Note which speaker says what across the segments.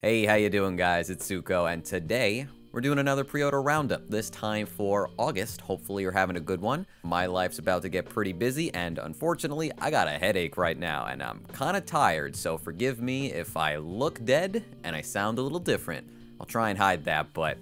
Speaker 1: Hey, how you doing, guys? It's Zuko, and today we're doing another pre-order roundup, this time for August. Hopefully you're having a good one. My life's about to get pretty busy, and unfortunately, I got a headache right now, and I'm kind of tired, so forgive me if I look dead and I sound a little different. I'll try and hide that, but,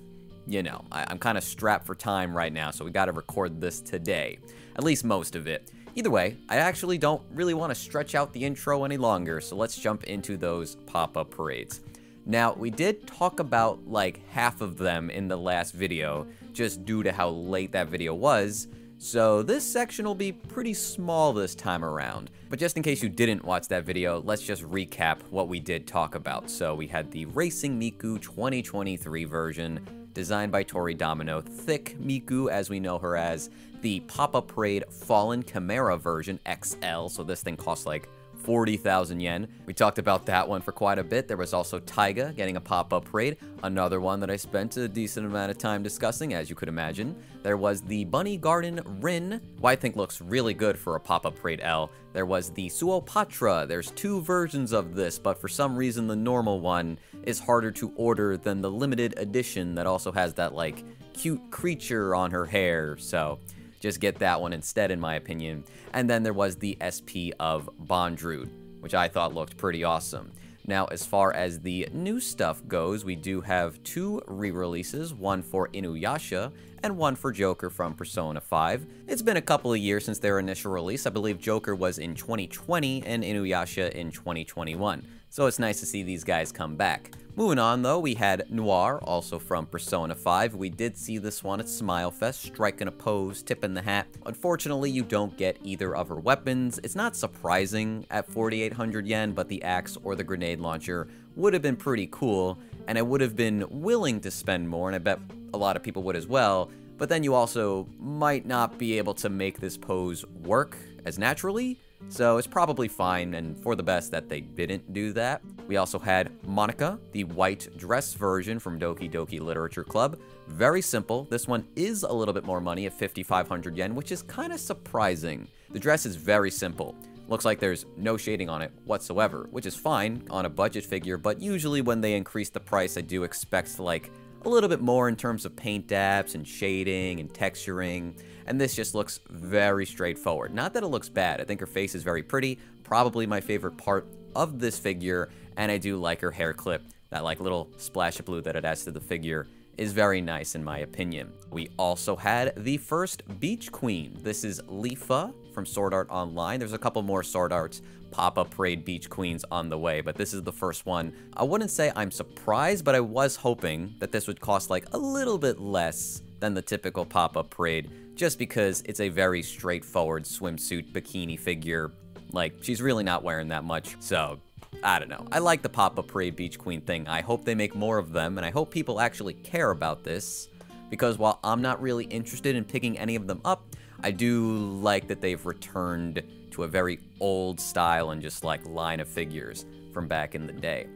Speaker 1: you know, I'm kind of strapped for time right now, so we gotta record this today. At least most of it. Either way, I actually don't really want to stretch out the intro any longer, so let's jump into those pop-up parades. Now, we did talk about like half of them in the last video, just due to how late that video was, so this section will be pretty small this time around. But just in case you didn't watch that video, let's just recap what we did talk about. So we had the Racing Miku 2023 version, designed by Tori Domino, Thick Miku as we know her as, the Pop-Up Parade Fallen Chimera version XL, so this thing costs like 40,000 yen. We talked about that one for quite a bit. There was also Taiga getting a pop-up parade, another one that I spent a decent amount of time discussing, as you could imagine. There was the Bunny Garden Rin, who I think looks really good for a pop-up parade L. There was the Suopatra. There's two versions of this, but for some reason the normal one is harder to order than the limited edition that also has that like cute creature on her hair, so just get that one instead, in my opinion. And then there was the SP of Bondrude, which I thought looked pretty awesome. Now, as far as the new stuff goes, we do have two re-releases, one for Inuyasha and one for Joker from Persona 5. It's been a couple of years since their initial release. I believe Joker was in 2020 and Inuyasha in 2021. So it's nice to see these guys come back. Moving on, though, we had Noir, also from Persona 5. We did see this one at Smile Fest, striking a pose, tipping the hat. Unfortunately, you don't get either of her weapons. It's not surprising at 4,800 yen, but the axe or the grenade launcher would have been pretty cool, and I would have been willing to spend more, and I bet a lot of people would as well. But then you also might not be able to make this pose work as naturally, so it's probably fine and for the best that they didn't do that. We also had Monica, the white dress version from Doki Doki Literature Club. Very simple. This one is a little bit more money at 5,500 yen, which is kind of surprising. The dress is very simple. Looks like there's no shading on it whatsoever, which is fine on a budget figure, but usually when they increase the price, I do expect like a little bit more in terms of paint dabs and shading and texturing, and this just looks very straightforward. Not that it looks bad. I think her face is very pretty, probably my favorite part of this figure, and I do like her hair clip. That like little splash of blue that it adds to the figure is very nice in my opinion. We also had the first Beach Queen. This is Lifa from Sword Art Online. There's a couple more Sword Arts pop-up parade Beach Queens on the way, but this is the first one. I wouldn't say I'm surprised, but I was hoping that this would cost like a little bit less than the typical pop-up parade, just because it's a very straightforward swimsuit bikini figure. Like, she's really not wearing that much, so I don't know. I like the pop-up parade Beach Queen thing. I hope they make more of them, and I hope people actually care about this, because while I'm not really interested in picking any of them up, I do like that they've returned to a very old style and just like line of figures from back in the day.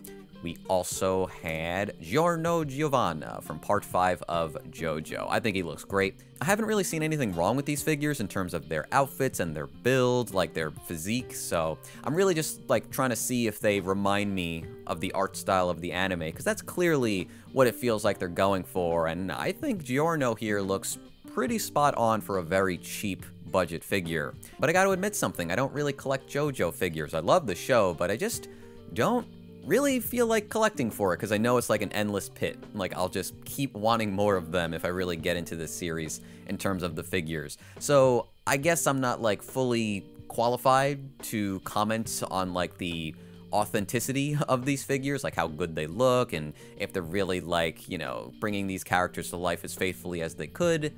Speaker 1: We also had Giorno Giovanna from part 5 of JoJo. I think he looks great. I haven't really seen anything wrong with these figures in terms of their outfits and their build, like their physique, so I'm really just like trying to see if they remind me of the art style of the anime, because that's clearly what it feels like they're going for, and I think Giorno here looks pretty spot on for a very cheap budget figure. But I gotta admit something, I don't really collect JoJo figures. I love the show, but I just don't really feel like collecting for it, because I know it's like an endless pit. Like, I'll just keep wanting more of them if I really get into this series in terms of the figures. So I guess I'm not like fully qualified to comment on like the authenticity of these figures, like how good they look and if they're really like, you know, bringing these characters to life as faithfully as they could.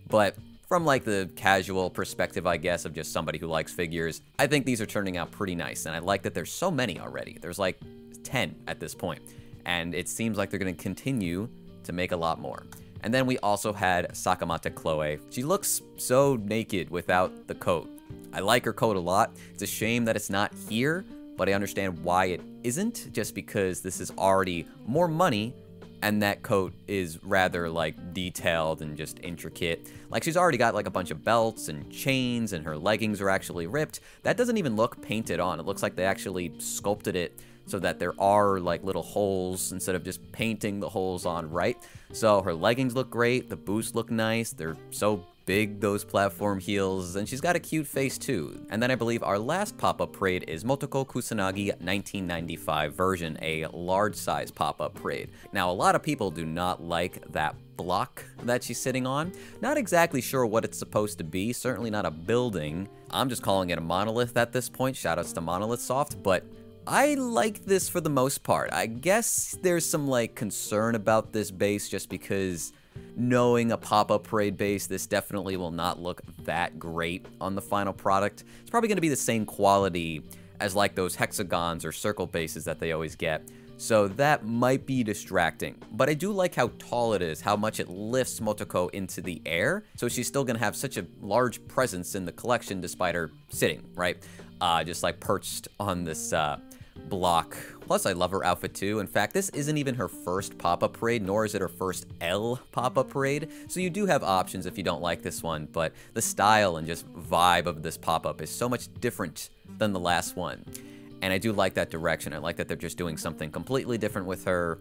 Speaker 1: But from like the casual perspective, I guess, of just somebody who likes figures, I think these are turning out pretty nice, and I like that there's so many already. There's like 10 at this point, and it seems like they're going to continue to make a lot more. And then we also had Sakamata Chloe. She looks so naked without the coat. I like her coat a lot. It's a shame that it's not here, but I understand why it isn't, just because this is already more money, and that coat is rather like detailed and just intricate. Like, she's already got like a bunch of belts and chains, and her leggings are actually ripped. That doesn't even look painted on. It looks like they actually sculpted it so that there are like little holes instead of just painting the holes on, right? So her leggings look great, the boots look nice, they're so big, those platform heels, and she's got a cute face too. And then I believe our last pop-up parade is Motoko Kusanagi 1995 version, a large size pop-up parade. Now a lot of people do not like that block that she's sitting on. Not exactly sure what it's supposed to be, certainly not a building. I'm just calling it a monolith at this point, shoutouts to Monolith Soft, but I like this for the most part. I guess there's some like concern about this base just because knowing a pop-up parade base, this definitely will not look that great on the final product. It's probably going to be the same quality as like those hexagons or circle bases that they always get. So that might be distracting. But I do like how tall it is, how much it lifts Motoko into the air. So she's still going to have such a large presence in the collection despite her sitting, right? Just like perched on this block. Plus, I love her outfit too. In fact, this isn't even her first pop-up parade, nor is it her first L pop-up parade. So you do have options if you don't like this one, but the style and just vibe of this pop-up is so much different than the last one. And I do like that direction. I like that they're just doing something completely different with her.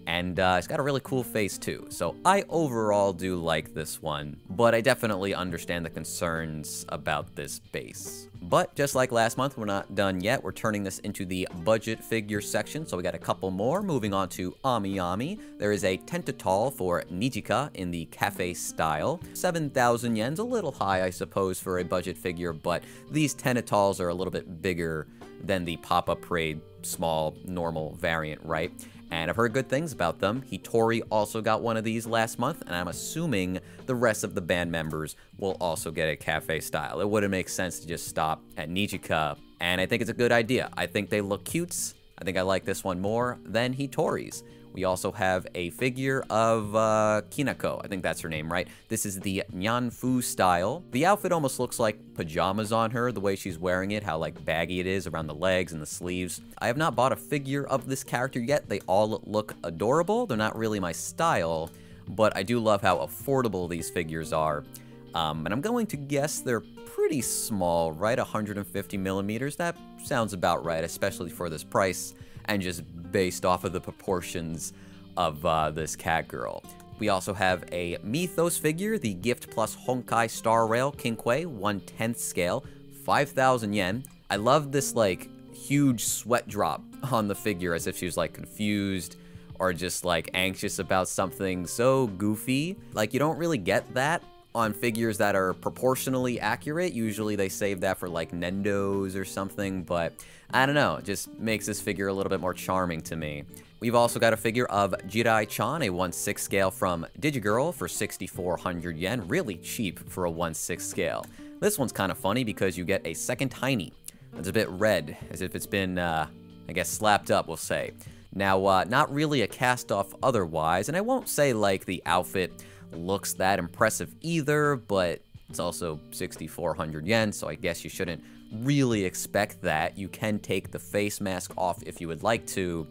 Speaker 1: And it's got a really cool face too. So I overall do like this one, but I definitely understand the concerns about this base. But just like last month, we're not done yet. We're turning this into the budget figure section. So we got a couple more. Moving on to AmiAmi. There is a Tentatal for Nijika in the cafe style. 7,000 yen's, a little high, I suppose, for a budget figure, but these Tentatals are a little bit bigger than the pop-up parade small normal variant, right? And I've heard good things about them. Hitori also got one of these last month, and I'm assuming the rest of the band members will also get a cafe style. It wouldn't make sense to just stop at Nijika, and I think it's a good idea. I think they look cute. I think I like this one more than Hitori's. We also have a figure of Kinako. I think that's her name, right? This is the Nyanfu style. The outfit almost looks like pajamas on her, the way she's wearing it, how like baggy it is around the legs and the sleeves. I have not bought a figure of this character yet. They all look adorable. They're not really my style, but I do love how affordable these figures are. And I'm going to guess they're pretty small, right? 150 millimeters. That sounds about right, especially for this price and just based off of the proportions of this cat girl. We also have a Mythos figure, the Gift Plus Honkai Star Rail Kinkei 1/10 scale, 5,000 yen. I love this like huge sweat drop on the figure as if she was like confused or just like anxious about something so goofy. Like you don't really get that on figures that are proportionally accurate. Usually they save that for like Nendos or something, but I don't know, it just makes this figure a little bit more charming to me. We've also got a figure of Jirai-chan, a 1/6 scale from Digigirl for 6,400 yen, really cheap for a 1/6 scale. This one's kind of funny because you get a second Tiny. It's a bit red, as if it's been, I guess, slapped up, we'll say. Now, not really a cast-off otherwise, and I won't say like the outfit looks that impressive either, but it's also 6,400 yen, so I guess you shouldn't really expect that. You can take the face mask off if you would like to.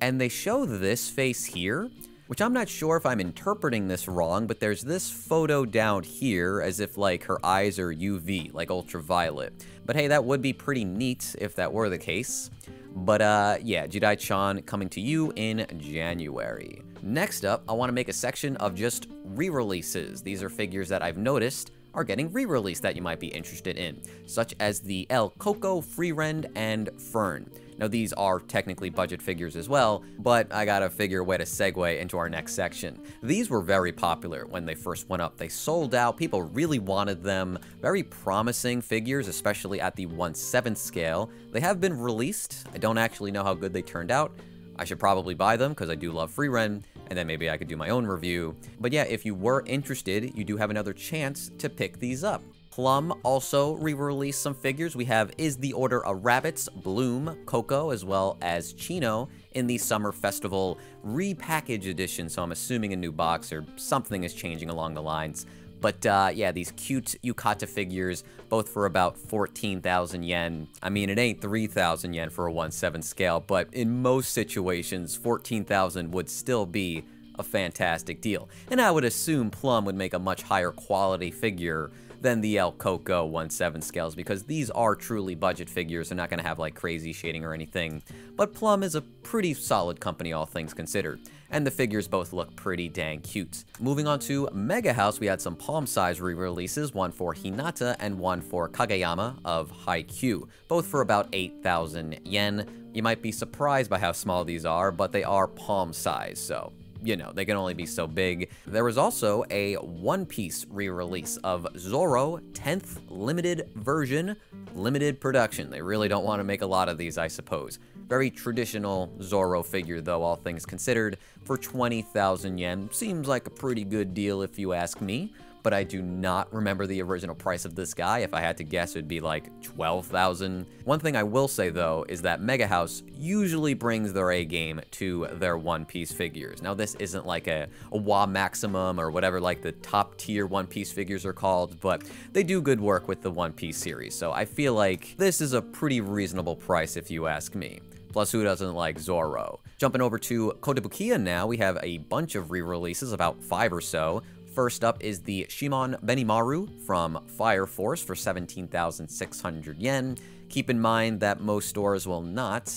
Speaker 1: And they show this face here, which I'm not sure if I'm interpreting this wrong, but there's this photo down here as if like her eyes are UV, like ultraviolet. But hey, that would be pretty neat if that were the case. But yeah, Jidai-chan coming to you in January. Next up, I want to make a section of just re-releases. These are figures that I've noticed are getting re-released that you might be interested in, such as the L Coco, Freerend, and Fern. Now these are technically budget figures as well, but I gotta figure a way to segue into our next section. These were very popular when they first went up. They sold out, people really wanted them. Very promising figures, especially at the 1/7 scale. They have been released. I don't actually know how good they turned out. I should probably buy them because I do love Freerend, and then maybe I could do my own review. But yeah, if you were interested, you do have another chance to pick these up. Plum also re-released some figures. We have Is the Order of Rabbits, Bloom, Coco, as well as Chino in the Summer Festival repackage edition. So I'm assuming a new box or something is changing along the lines. But yeah, these cute yukata figures, both for about 14,000 yen. I mean, it ain't 3,000 yen for a 1/7 scale, but in most situations, 14,000 would still be a fantastic deal. And I would assume Plum would make a much higher quality figure than the Coco 1/7 scales, because these are truly budget figures. They're not going to have like crazy shading or anything. But Plum is a pretty solid company, all things considered. And the figures both look pretty dang cute. Moving on to Megahouse, we had some palm-size re-releases, one for Hinata and one for Kageyama of Haikyuu, both for about 8,000 yen. You might be surprised by how small these are, but they are palm size, so you know, they can only be so big. There was also a One Piece re-release of Zoro 10th limited version, limited production. They really don't want to make a lot of these, I suppose. Very traditional Zoro figure, though, all things considered, for 20,000 yen. Seems like a pretty good deal if you ask me, but I do not remember the original price of this guy. If I had to guess, it would be like 12,000. One thing I will say, though, is that Megahouse usually brings their A game to their One Piece figures. Now, this isn't like a WA Maximum or whatever like the top tier One Piece figures are called, but they do good work with the One Piece series, so I feel like this is a pretty reasonable price if you ask me. Plus, who doesn't like Zoro? Jumping over to Kotobukiya now, we have a bunch of re-releases, about 5 or so. First up is the Shimon Benimaru from Fire Force for 17,600 yen. Keep in mind that most stores will not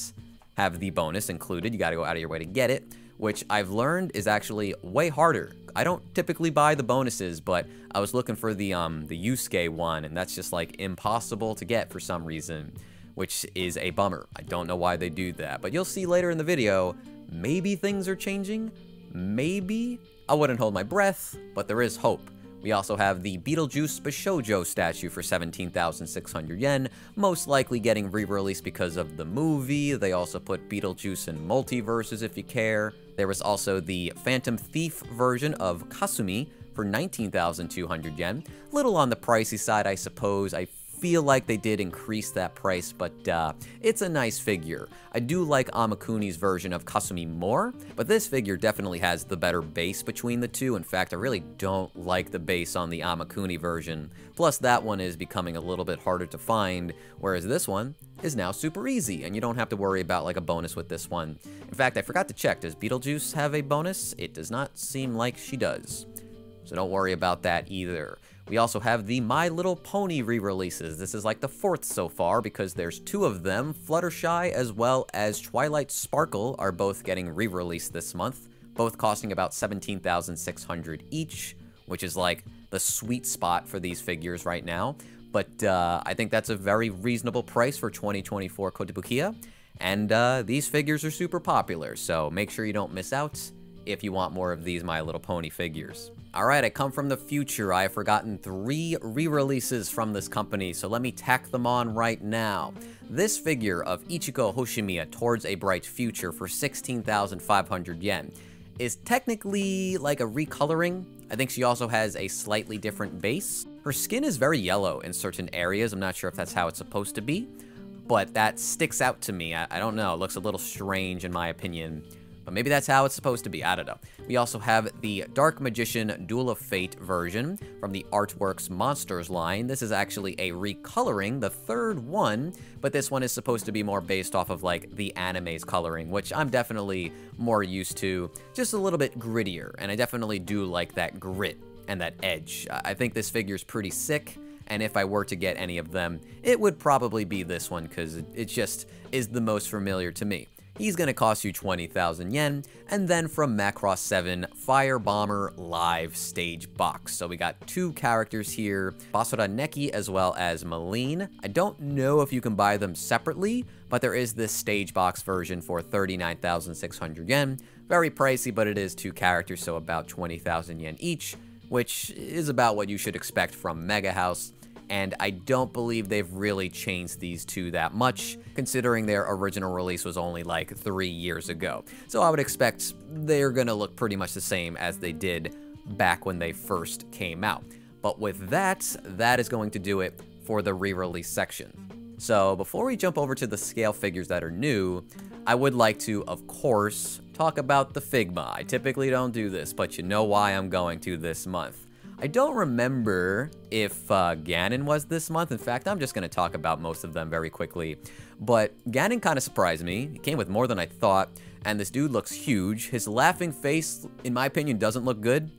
Speaker 1: have the bonus included. You gotta go out of your way to get it, which I've learned is actually way harder. I don't typically buy the bonuses, but I was looking for the Yusuke one, and that's just like impossible to get for some reason, which is a bummer. I don't know why they do that, but you'll see later in the video, maybe things are changing, maybe. I wouldn't hold my breath, but there is hope. We also have the Beetlejuice Bishoujo statue for 17,600 yen, most likely getting re-released because of the movie. They also put Beetlejuice in multiverses if you care. There was also the Phantom Thief version of Kasumi for 19,200 yen. Little on the pricey side, I suppose. I feel like they did increase that price, but it's a nice figure. I do like Amakuni's version of Kasumi more, but this figure definitely has the better base between the two. In fact, I really don't like the base on the Amakuni version. Plus, that one is becoming a little bit harder to find, whereas this one is now super easy, and you don't have to worry about like a bonus with this one. In fact, I forgot to check, does Beetlejuice have a bonus? It does not seem like she does, so don't worry about that either. We also have the My Little Pony re-releases. This is like the 4th so far because there's 2 of them. Fluttershy as well as Twilight Sparkle are both getting re-released this month, both costing about 17,600 each, which is like the sweet spot for these figures right now. But I think that's a very reasonable price for 2024 Kotobukiya, and these figures are super popular, so make sure you don't miss out if you want more of these My Little Pony figures. Alright, I come from the future. I have forgotten 3 re-releases from this company, so let me tack them on right now. This figure of Ichiko Hoshimiya Towards a Bright Future for 16,500 yen is technically like a recoloring. I think she also has a slightly different base. Her skin is very yellow in certain areas. I'm not sure if that's how it's supposed to be, but that sticks out to me. I don't know. It looks a little strange in my opinion. But maybe that's how it's supposed to be, I don't know. We also have the Dark Magician Duel of Fate version from the Artworks Monsters line. This is actually a recoloring, the 3rd one, but this one is supposed to be more based off of like the anime's coloring, which I'm definitely more used to, just a little bit grittier, and I definitely do like that grit and that edge. I think this figure is pretty sick, and if I were to get any of them, it would probably be this one because it just is the most familiar to me. He's going to cost you 20,000 yen. And then from Macross 7, Fire Bomber Live Stage Box. So we got 2 characters here, Basura Neki as well as Maline. I don't know if you can buy them separately, but there is this stage box version for 39,600 yen. Very pricey, but it is 2 characters, so about 20,000 yen each, which is about what you should expect from Megahouse. And I don't believe they've really changed these 2 that much, considering their original release was only like 3 years ago. So I would expect they're gonna look pretty much the same as they did back when they first came out. But with that, that is going to do it for the re-release section. So before we jump over to the scale figures that are new, I would like to, of course, talk about the Figma. I typically don't do this, but you know why I'm going to this month. I don't remember if Ganon was this month. In fact, I'm just going to talk about most of them very quickly. But Ganon kind of surprised me. He came with more than I thought, and this dude looks huge. His laughing face, in my opinion, doesn't look good,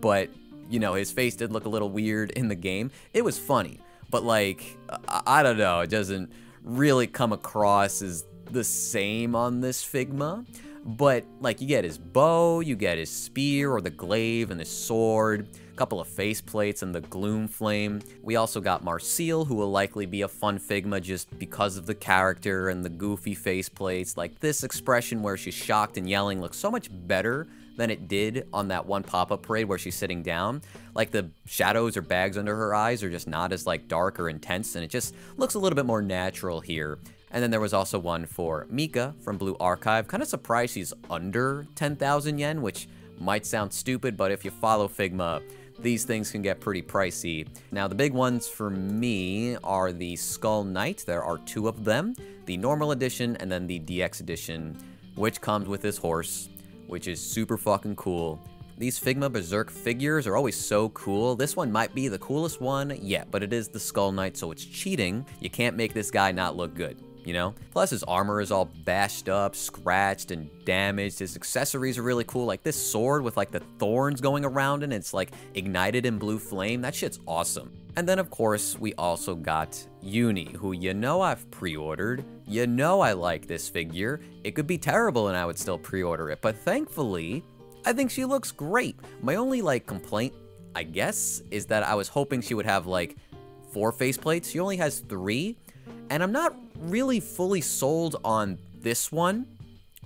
Speaker 1: but you know, his face did look a little weird in the game. It was funny, but like, I don't know, it doesn't really come across as the same on this Figma. But like, you get his bow, you get his spear or the glaive and his sword, a couple of face plates and the gloom flame. We also got Marcille, who will likely be a fun Figma just because of the character and the goofy face plates. Like, this expression where she's shocked and yelling looks so much better than it did on that one pop-up parade where she's sitting down. Like, the shadows or bags under her eyes are just not as like dark or intense, and it just looks a little bit more natural here. And then there was also one for Mika from Blue Archive. Kind of surprised she's under 10,000 yen, which might sound stupid, but if you follow Figma, these things can get pretty pricey. Now, the big ones for me are the Skull Knight. There are 2 of them, the normal edition and then the DX edition, which comes with this horse, which is super fucking cool. These Figma Berserk figures are always so cool. This one might be the coolest one yet, but it is the Skull Knight, so it's cheating. You can't make this guy not look good, you know? Plus, his armor is all bashed up, scratched, and damaged. His accessories are really cool, like this sword with like the thorns going around it, and it's like ignited in blue flame. That shit's awesome. And then, of course, we also got Uni, who you know I've pre-ordered. You know I like this figure. It could be terrible and I would still pre-order it, but thankfully, I think she looks great. My only like complaint, I guess, is that I was hoping she would have like 4 faceplates. She only has 3, and I'm not really fully sold on this one,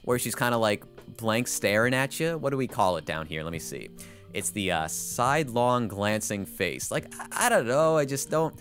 Speaker 1: where she's kind of like blank staring at you. What do we call it down here? Let me see. It's the sidelong glancing face. Like, I don't know, I just don't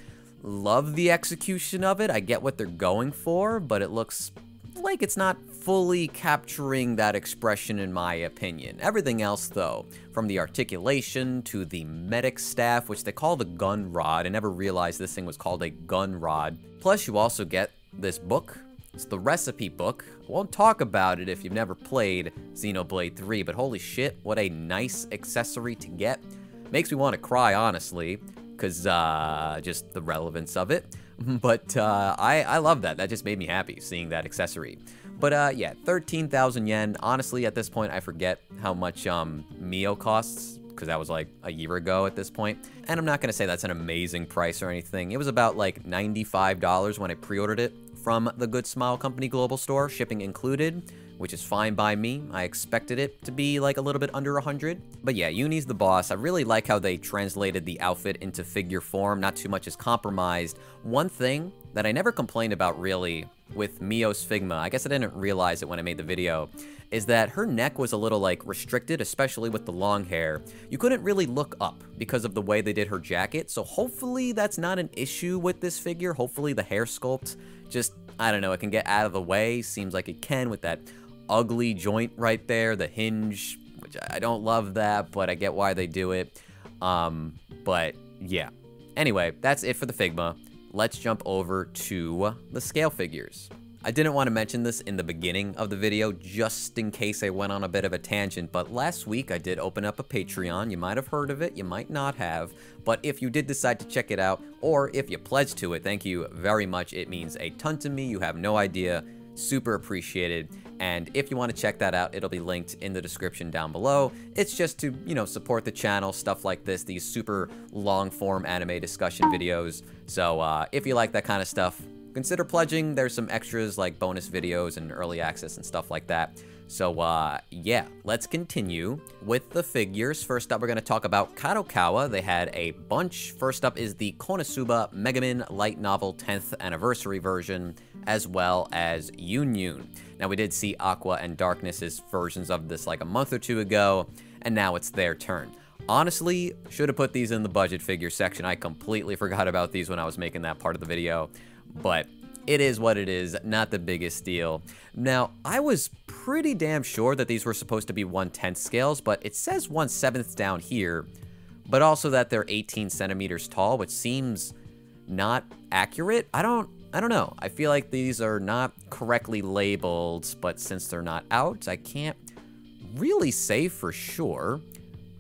Speaker 1: love the execution of it. I get what they're going for, but it looks like it's not fully capturing that expression in my opinion. Everything else though, from the articulation to the medic staff, which they call the gun rod. I never realized this thing was called a gun rod. Plus you also get this book. It's the recipe book. I won't talk about it if you've never played Xenoblade 3, but holy shit, what a nice accessory to get. Makes me want to cry, honestly, because just the relevance of it. But I love that. That just made me happy, seeing that accessory. But yeah, 13,000 yen. Honestly, at this point, I forget how much Mio costs, because that was like a year ago at this point. And I'm not going to say that's an amazing price or anything. It was about like $95 when I pre-ordered it from the Good Smile Company Global Store, shipping included, which is fine by me. I expected it to be like a little bit under 100. But yeah, Uni's the boss. I really like how they translated the outfit into figure form. Not too much is compromised. One thing that I never complained about really with Mio's Figma, I guess I didn't realize it when I made the video, is that her neck was a little like restricted, especially with the long hair. You couldn't really look up because of the way they did her jacket, so hopefully that's not an issue with this figure. Hopefully the hair sculpt just, I don't know, it can get out of the way. Seems like it can with that ugly joint right there, the hinge, which I don't love that, but I get why they do it. But yeah. Anyway, that's it for the Figma. Let's jump over to the scale figures. I didn't want to mention this in the beginning of the video just in case I went on a bit of a tangent, but last week I did open up a Patreon. You might have heard of it, you might not have, but if you did decide to check it out, or if you pledged to it, thank you very much. It means a ton to me. You have no idea. Super appreciated. And if you want to check that out, it'll be linked in the description down below. It's just to, you know, support the channel, stuff like this, these super long form anime discussion videos. So if you like that kind of stuff, consider pledging. There's some extras like bonus videos and early access and stuff like that. So yeah, let's continue with the figures. First up, we're going to talk about Kadokawa. They had a bunch. First up is the Konosuba Megaman Light Novel 10th Anniversary version, as well as Yun. Now, we did see Aqua and Darkness's versions of this like a month or two ago, and now it's their turn. Honestly, should have put these in the budget figure section. I completely forgot about these when I was making that part of the video, but it is what it is, not the biggest deal. Now, I was pretty damn sure that these were supposed to be 1/10 scales, but it says 1/7 down here, but also that they're 18 centimeters tall, which seems not accurate. I don't know. I feel like these are not correctly labeled, but since they're not out, I can't really say for sure.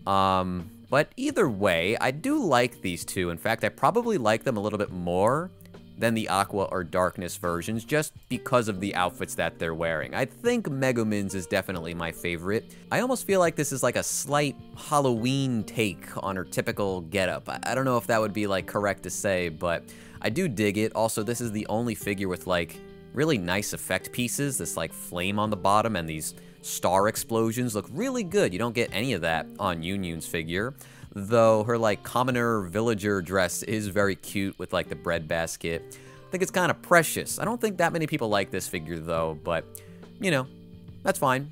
Speaker 1: But either way, I do like these two. In fact, I probably like them a little bit more than the Aqua or Darkness versions, just because of the outfits that they're wearing. I think Megumin's is definitely my favorite. I almost feel like this is like a slight Halloween take on her typical getup. I don't know if that would be like correct to say, but I do dig it. Also, this is the only figure with like really nice effect pieces. This like flame on the bottom and these star explosions look really good. You don't get any of that on Yunyun's figure. Though her like commoner villager dress is very cute with like the bread basket. I think it's kind of precious. I don't think that many people like this figure though, but you know, that's fine.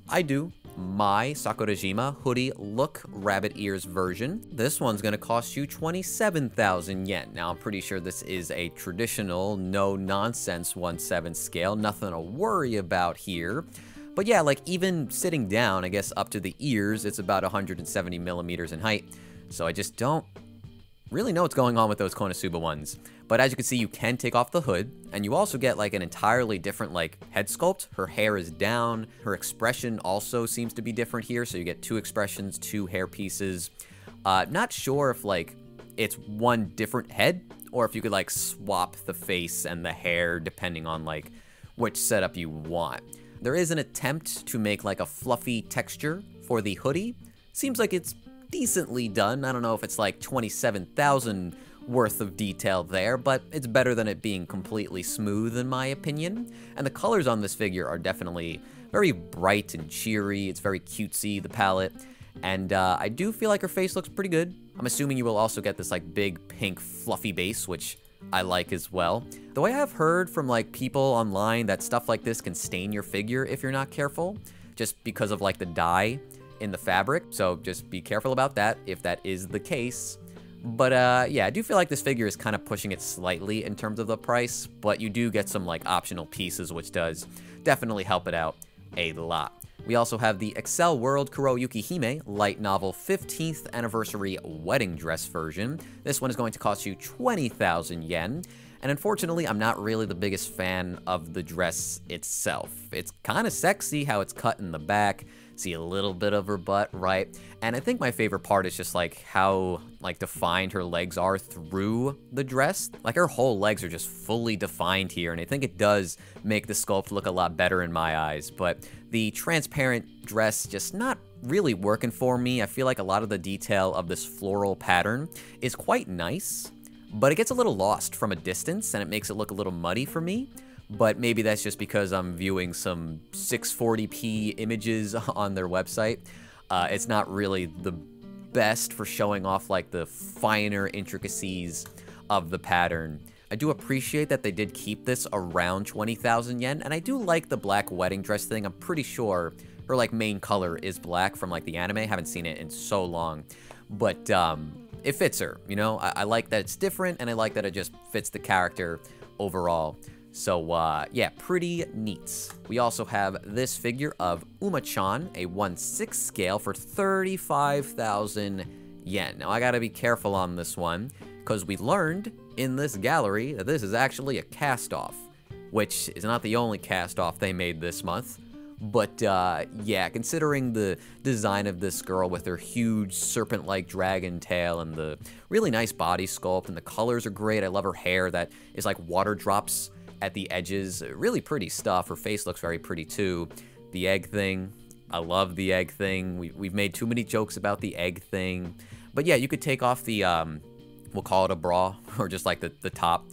Speaker 1: I do. My Sakurajima hoodie look rabbit ears version. This one's gonna cost you 27,000 yen. Now I'm pretty sure this is a traditional no nonsense 1/7 scale. Nothing to worry about here. But yeah, like even sitting down, I guess up to the ears, it's about 170 millimeters in height. So I just don't really know what's going on with those Konosuba ones. But as you can see, you can take off the hood, and you also get like an entirely different like head sculpt. Her hair is down. Her expression also seems to be different here. So you get two expressions, two hair pieces. Not sure if like it's one different head or if you could like swap the face and the hair depending on like which setup you want. There is an attempt to make like a fluffy texture for the hoodie. Seems like it's decently done. I don't know if it's like 27,000 worth of detail there, but it's better than it being completely smooth in my opinion. And the colors on this figure are definitely very bright and cheery. It's very cutesy, the palette. And I do feel like her face looks pretty good. I'm assuming you will also get this like big pink fluffy base, which I like as well. Though I have heard from like people online that stuff like this can stain your figure if you're not careful, just because of like the dye in the fabric. So just be careful about that if that is the case. But yeah, I do feel like this figure is kind of pushing it slightly in terms of the price, but you do get some like optional pieces, which does definitely help it out a lot. We also have the Excel World Kuroyuki Hime light novel 15th anniversary wedding dress version. This one is going to cost you 20,000 yen. And unfortunately, I'm not really the biggest fan of the dress itself. It's kind of sexy how it's cut in the back. See a little bit of her butt, right? And I think my favorite part is just like how like defined her legs are through the dress. Like her whole legs are just fully defined here, and I think it does make the sculpt look a lot better in my eyes. But the transparent dress just not really working for me. I feel like a lot of the detail of this floral pattern is quite nice, but it gets a little lost from a distance and it makes it look a little muddy for me. But maybe that's just because I'm viewing some 640p images on their website. It's not really the best for showing off like the finer intricacies of the pattern. I do appreciate that they did keep this around 20,000 yen, and I do like the black wedding dress thing. I'm pretty sure her like main color is black from like the anime. I haven't seen it in so long, but it fits her, you know? I like that it's different, and I like that it just fits the character overall. So, yeah, pretty neat. We also have this figure of Uma-chan, a 1/6 scale for 35,000 yen. Now, I gotta be careful on this one, because we learned in this gallery that this is actually a cast-off, which is not the only cast-off they made this month. But, yeah, considering the design of this girl with her huge serpent-like dragon tail and the really nice body sculpt, and the colors are great. I love her hair that is like water drops at the edges. Really pretty stuff. Her face looks very pretty too. The egg thing, I love the egg thing. We've made too many jokes about the egg thing. But yeah, you could take off the, we'll call it a bra, or just like the top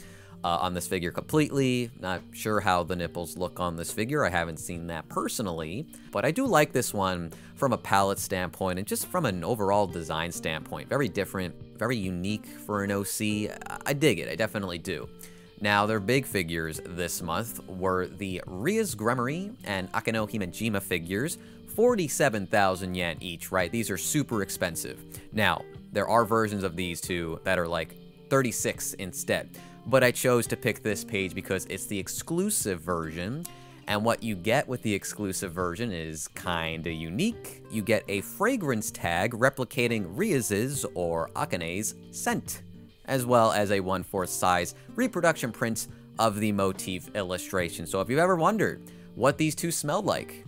Speaker 1: on this figure completely. Not sure how the nipples look on this figure. I haven't seen that personally. But I do like this one from a palette standpoint and just from an overall design standpoint. Very different, very unique for an OC. I dig it. I definitely do. Now, their big figures this month were the Ria's Gremory and Akeno Himejima figures, 47,000 yen each, right? These are super expensive. Now, there are versions of these two that are like 36 instead, but I chose to pick this page because it's the exclusive version, and what you get with the exclusive version is kinda unique. You get a fragrance tag replicating Ria's or Akane's scent, as well as a 1/4 size reproduction print of the motif illustration. So if you've ever wondered what these two smelled like,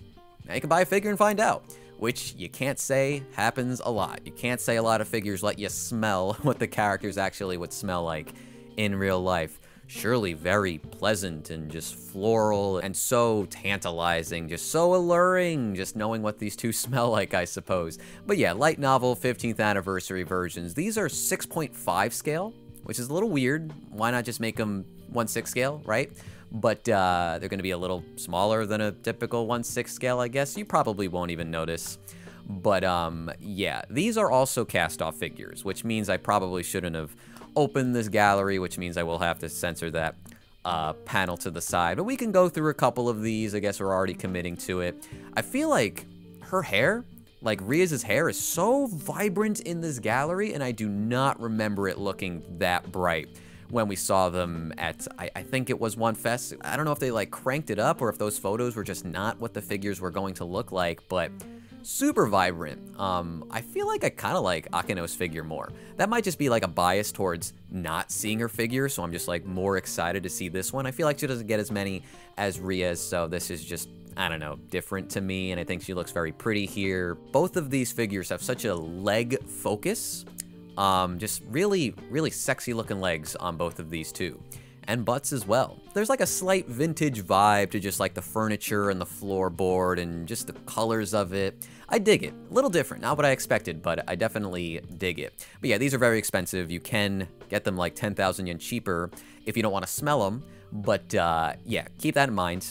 Speaker 1: now you can buy a figure and find out, which you can't say happens a lot. You can't say a lot of figures let you smell what the characters actually would smell like in real life. surely very pleasant and just floral and so tantalizing, just so alluring, just knowing what these two smell like, I suppose. But yeah, light novel 15th anniversary versions. These are 6.5 scale, which is a little weird. Why not just make them 1/6 scale, right? But they're going to be a little smaller than a typical 1/6 scale, I guess. You probably won't even notice. But yeah, these are also cast-off figures, which means I probably shouldn't have opened this gallery, which means I will have to censor that panel to the side. But we can go through a couple of these. I guess we're already committing to it. I feel like her hair, like Ria's hair, is so vibrant in this gallery, and I do not remember it looking that bright when we saw them at, I think it was One Fest. I don't know if they like cranked it up or if those photos were just not what the figures were going to look like, but super vibrant. I feel like I kind of like Akino's figure more. That might just be like a bias towards not seeing her figure, so I'm just like more excited to see this one. I feel like she doesn't get as many as Ria's, so this is just, I don't know, different to me, and I think she looks very pretty here. Both of these figures have such a leg focus. Just really, really sexy looking legs on both of these two. And butts as well. There's like a slight vintage vibe to just like the furniture and the floorboard and just the colors of it. I dig it. A little different, not what I expected, but I definitely dig it. But yeah, these are very expensive. You can get them like 10,000 yen cheaper if you don't want to smell them. But yeah, keep that in mind.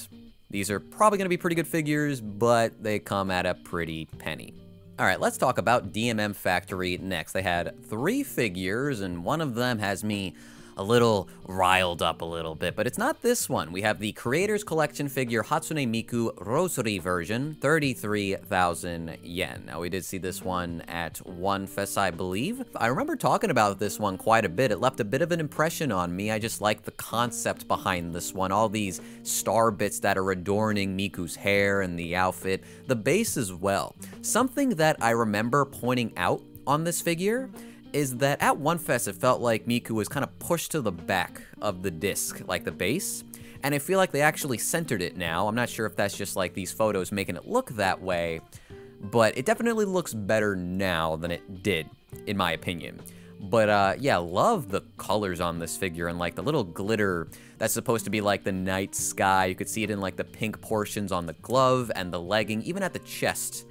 Speaker 1: These are probably going to be pretty good figures, but they come at a pretty penny. All right, let's talk about DMM Factory next. They had 3 figures, and one of them has me a little riled up a little bit, but it's not this one. We have the Creators Collection figure Hatsune Miku Rosary version, 33,000 yen. Now, we did see this one at One Fest, I believe. I remember talking about this one quite a bit. It left a bit of an impression on me. I just like the concept behind this one. All these star bits that are adorning Miku's hair and the outfit, the base as well. Something that I remember pointing out on this figure is that at One Fest, it felt like Miku was kind of pushed to the back of the disc, like the base, and I feel like they actually centered it now. I'm not sure if that's just like these photos making it look that way, but it definitely looks better now than it did, in my opinion. But yeah, love the colors on this figure and like the little glitter that's supposed to be like the night sky. You could see it in like the pink portions on the glove and the legging, even at the chest.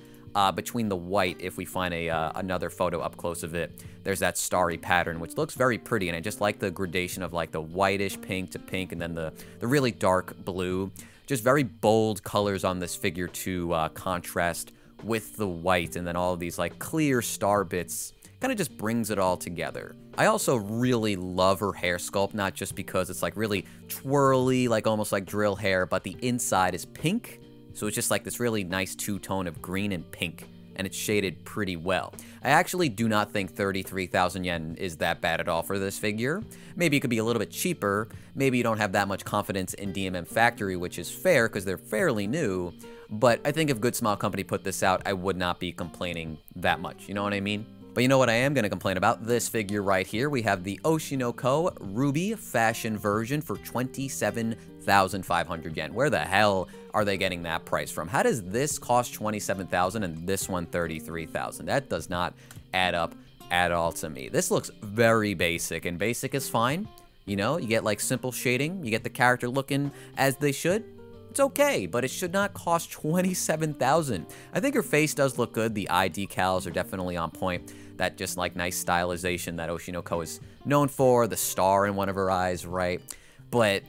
Speaker 1: Between the white, if we find another photo up close of it, there's that starry pattern, which looks very pretty, and I just like the gradation of like the whitish pink to pink, and then the really dark blue. Just very bold colors on this figure to contrast with the white, and then all of these like clear star bits kind of just brings it all together. I also really love her hair sculpt, not just because it's like really twirly, like almost like drill hair, but the inside is pink. So it's just like this really nice two-tone of green and pink, and it's shaded pretty well. I actually do not think 33,000 yen is that bad at all for this figure. Maybe it could be a little bit cheaper. Maybe you don't have that much confidence in DMM Factory, which is fair because they're fairly new. But I think if Good Smile Company put this out, I would not be complaining that much. You know what I mean? But you know what I am going to complain about? This figure right here. We have the Oshinoko Ruby fashion version for 27,500 yen. Where the hell are they getting that price from? How does this cost 27,000 and this one 33,000? That does not add up at all to me. This looks very basic, and basic is fine. You know, you get like simple shading. You get the character looking as they should. It's okay, but it should not cost 27,000. I think her face does look good. The eye decals are definitely on point. That just like nice stylization that Oshinoko is known for. The star in one of her eyes, right? But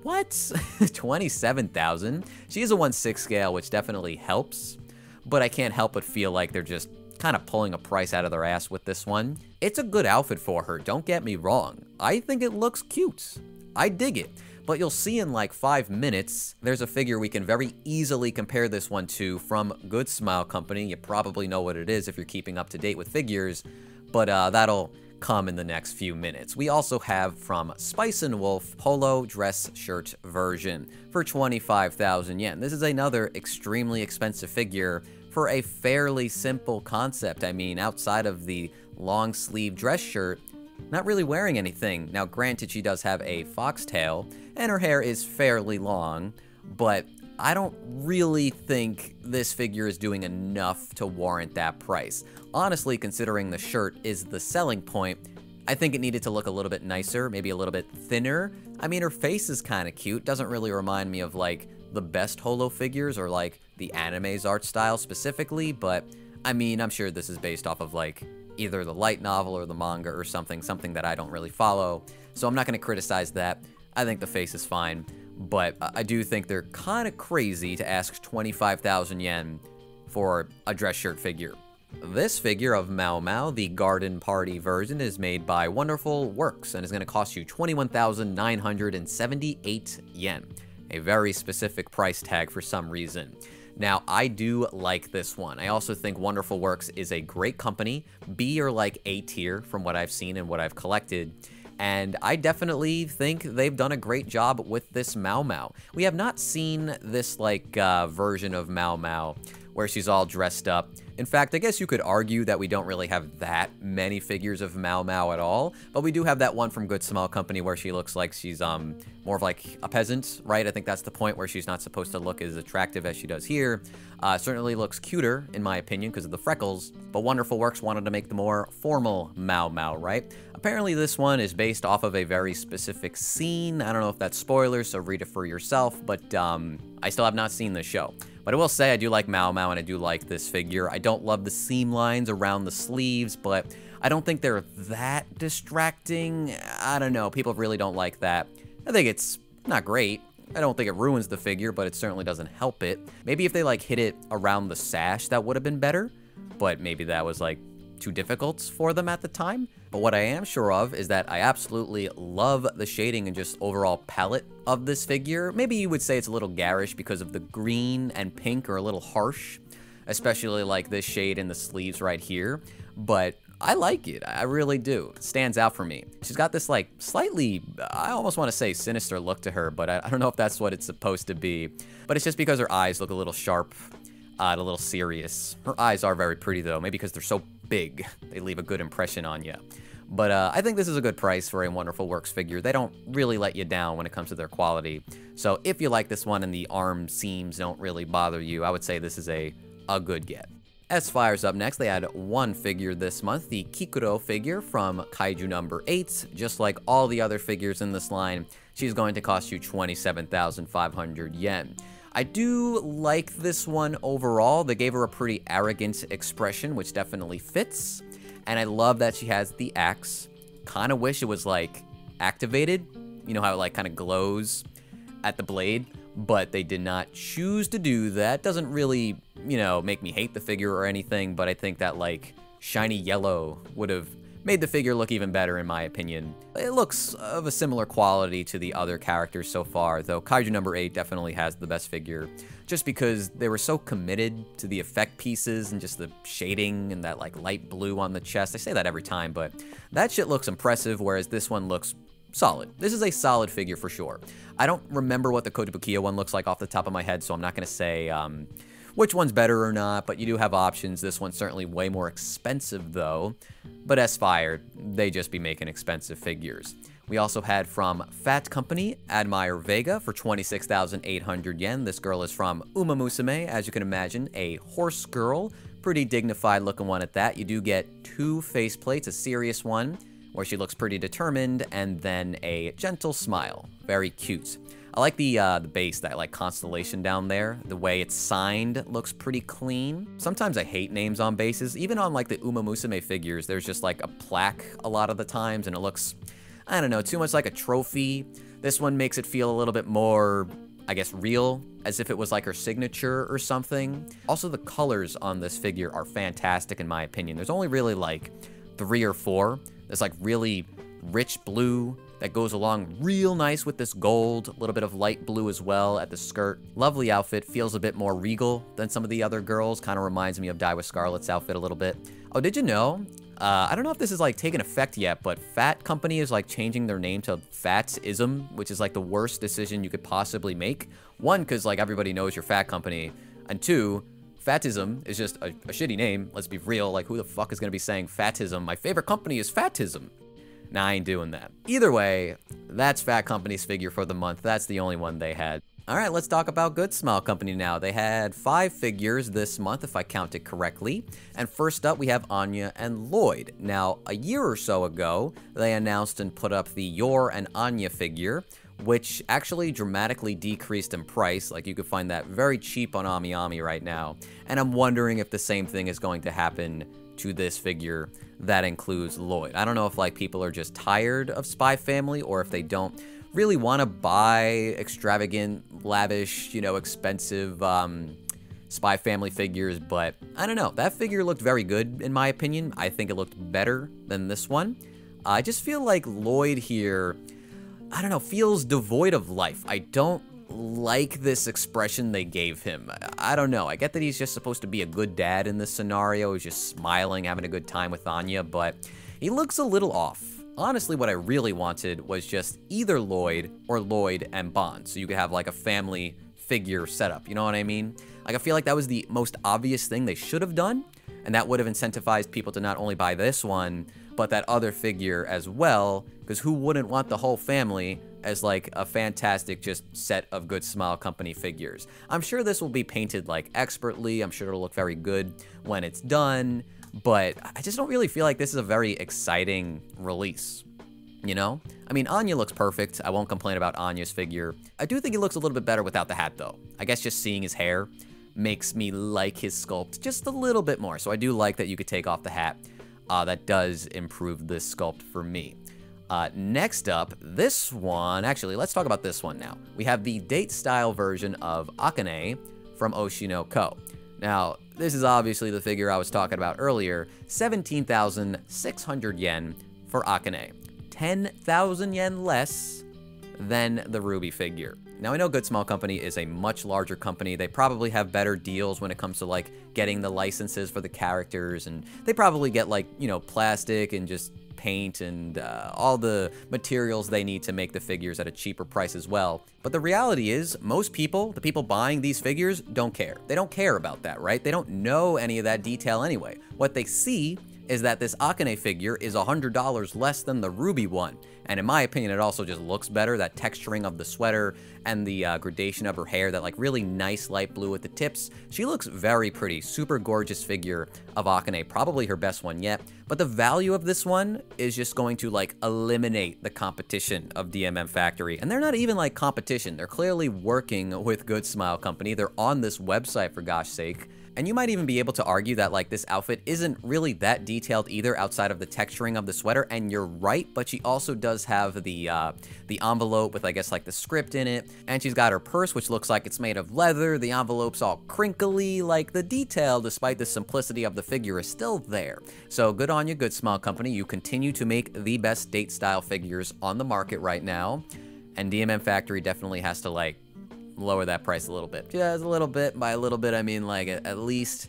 Speaker 1: what? 27,000? She is a 1/6 scale, which definitely helps. But I can't help but feel like they're just kind of pulling a price out of their ass with this one. It's a good outfit for her, don't get me wrong. I think it looks cute. I dig it. But you'll see in like 5 minutes, there's a figure we can very easily compare this one to from Good Smile Company. You probably know what it is if you're keeping up to date with figures, but that'll come in the next few minutes. We also have from Spice and Wolf polo dress shirt version for 25,000 yen. This is another extremely expensive figure for a fairly simple concept. I mean, outside of the long sleeve dress shirt, not really wearing anything. Now, granted, she does have a foxtail, and her hair is fairly long, but I don't really think this figure is doing enough to warrant that price. Honestly, considering the shirt is the selling point, I think it needed to look a little bit nicer, maybe a little bit thinner. I mean, her face is kind of cute. Doesn't really remind me of, like, the best holo figures or, like, the anime's art style specifically, but, I mean, I'm sure this is based off of, like, either the light novel or the manga or something that I don't really follow, so I'm not going to criticize that. I think the face is fine, but I do think they're kind of crazy to ask 25,000 yen for a dress shirt figure. This figure of Mao Mao, the Garden Party version, is made by Wonderful Works and is going to cost you 21,978 yen. A very specific price tag for some reason. Now, I do like this one. I also think Wonderful Works is a great company, B or like A tier from what I've seen and what I've collected. And I definitely think they've done a great job with this Mao Mao. We have not seen this like version of Mao Mao where she's all dressed up. In fact, I guess you could argue that we don't really have that many figures of Mao Mao at all, but we do have that one from Good Small Company where she looks like she's more of like a peasant, right? I think that's the point where she's not supposed to look as attractive as she does here. Certainly looks cuter, in my opinion, because of the freckles, but Wonderful Works wanted to make the more formal Mao Mao, right? Apparently this one is based off of a very specific scene. I don't know if that's spoilers, so read it for yourself, but I still have not seen the show. But I will say I do like Mao Mao and I do like this figure. I don't love the seam lines around the sleeves, but I don't think they're that distracting. I don't know, people really don't like that. I think it's not great. I don't think it ruins the figure, but it certainly doesn't help it. Maybe if they like hit it around the sash, that would have been better, but maybe that was like too difficult for them at the time. But what I am sure of is that I absolutely love the shading and just overall palette of this figure. Maybe you would say it's a little garish because of the green and pink are a little harsh, especially like this shade in the sleeves right here. But I like it. I really do. It stands out for me. She's got this like slightly, I almost want to say sinister look to her, but I don't know if that's what it's supposed to be. But it's just because her eyes look a little sharp, a little serious. Her eyes are very pretty though, maybe because they're so big. They leave a good impression on you. But I think this is a good price for a Wonderful Works figure. They don't really let you down when it comes to their quality. So if you like this one and the arm seams don't really bother you, I would say this is a good get. S-Fire's up next. They had one figure this month, the Kikuro figure from Kaiju number 8. Just like all the other figures in this line, she's going to cost you 27,500 yen. I do like this one overall. They gave her a pretty arrogant expression, which definitely fits. And I love that she has the axe. Kind of wish it was like activated. You know how it like kind of glows at the blade, but they did not choose to do that. Doesn't really, you know, make me hate the figure or anything, but I think that like shiny yellow would have made the figure look even better in my opinion. It looks of a similar quality to the other characters so far, though Kaiju number 8 definitely has the best figure, just because they were so committed to the effect pieces and just the shading and that like light blue on the chest. I say that every time, but that shit looks impressive, whereas this one looks solid. This is a solid figure for sure. I don't remember what the Kotobukiya one looks like off the top of my head, so I'm not going to say which one's better or not, but you do have options. This one's certainly way more expensive though, but S-Fire, they just be making expensive figures. We also had from Phat Company, Admire Vega for 26,800 yen. This girl is from Uma Musume, as you can imagine, a horse girl. Pretty dignified looking one at that. You do get two faceplates, a serious one, where she looks pretty determined, and then a gentle smile. Very cute. I like the base, that like constellation down there. The way it's signed looks pretty clean. Sometimes I hate names on bases. Even on like the Uma Musume figures, there's just like a plaque a lot of the times, and it looks, I don't know, too much like a trophy. This one makes it feel a little bit more, I guess, real, as if it was like her signature or something. Also, the colors on this figure are fantastic in my opinion. There's only really like 3 or 4. There's like really rich blue that goes along real nice with this gold, a little bit of light blue as well at the skirt. Lovely outfit, feels a bit more regal than some of the other girls. Kind of reminds me of Die with Scarlet's outfit a little bit. Oh, did you know? I don't know if this is like taken effect yet, but Phat Company is like changing their name to Phatism, which is like the worst decision you could possibly make. One, because like everybody knows you're Phat Company, and 2, Phatism is just a shitty name. Let's be real, like who the fuck is gonna be saying Phatism? My favorite company is Phatism. Nah, I ain't doing that. Either way, that's Phat Company's figure for the month. That's the only one they had. All right, let's talk about Good Smile Company now. They had 5 figures this month, if I counted correctly. And first up, we have Anya and Lloyd. Now, a year or so ago, they announced and put up the Yor and Anya figure, which actually dramatically decreased in price. Like, you could find that very cheap on AmiAmi right now. And I'm wondering if the same thing is going to happen to this figure that includes Lloyd. I don't know if, like, people are just tired of Spy Family, or if they don't really want to buy extravagant, lavish, you know, expensive Spy Family figures, but I don't know. That figure looked very good, in my opinion. I think it looked better than this one. I just feel like Lloyd here, I don't know, feels devoid of life. I don't like this expression they gave him. I don't know. I get that he's just supposed to be a good dad in this scenario. He's just smiling, having a good time with Anya, but he looks a little off. Honestly, what I really wanted was just either Lloyd or Lloyd and Bond, so you could have like a family figure setup, you know what I mean? Like, I feel like that was the most obvious thing they should have done, and that would have incentivized people to not only buy this one, but that other figure as well, because who wouldn't want the whole family as like a fantastic just set of Good Smile Company figures? I'm sure this will be painted like expertly, I'm sure it'll look very good when it's done, but I just don't really feel like this is a very exciting release, you know? I mean, Anya looks perfect. I won't complain about Anya's figure. I do think he looks a little bit better without the hat, though. I guess just seeing his hair makes me like his sculpt just a little bit more. So I do like that you could take off the hat. That does improve this sculpt for me. Next up, this one, actually, let's talk about this one now. We have the date style version of Akane from Oshinoko. Now, this is obviously the figure I was talking about earlier, 17,600 yen for Akane. 10,000 yen less than the Ruby figure. Now, I know Good Smile Company is a much larger company. They probably have better deals when it comes to, like, getting the licenses for the characters, and they probably get, like, you know, plastic and just paint and all the materials they need to make the figures at a cheaper price as well. But the reality is, most people, the people buying these figures, don't care. They don't care about that, right? They don't know any of that detail anyway. What they see is that this Akane figure is $100 less than the Ruby one. And in my opinion, it also just looks better, that texturing of the sweater and the gradation of her hair, that like really nice light blue at the tips. She looks very pretty, super gorgeous figure of Akane, probably her best one yet. But the value of this one is just going to like eliminate the competition of DMM Factory. And they're not even like competition, they're clearly working with Good Smile Company. They're on this website, for gosh sake. And you might even be able to argue that like this outfit isn't really that detailed either outside of the texturing of the sweater, and you're right, but she also does have the envelope with I guess like the script in it, and she's got her purse which looks like it's made of leather, the envelope's all crinkly, like the detail despite the simplicity of the figure is still there. So good on you, Good Smile Company, you continue to make the best date style figures on the market right now, and DMM Factory definitely has to like lower that price a little bit. Just a little bit. By a little bit, I mean like at least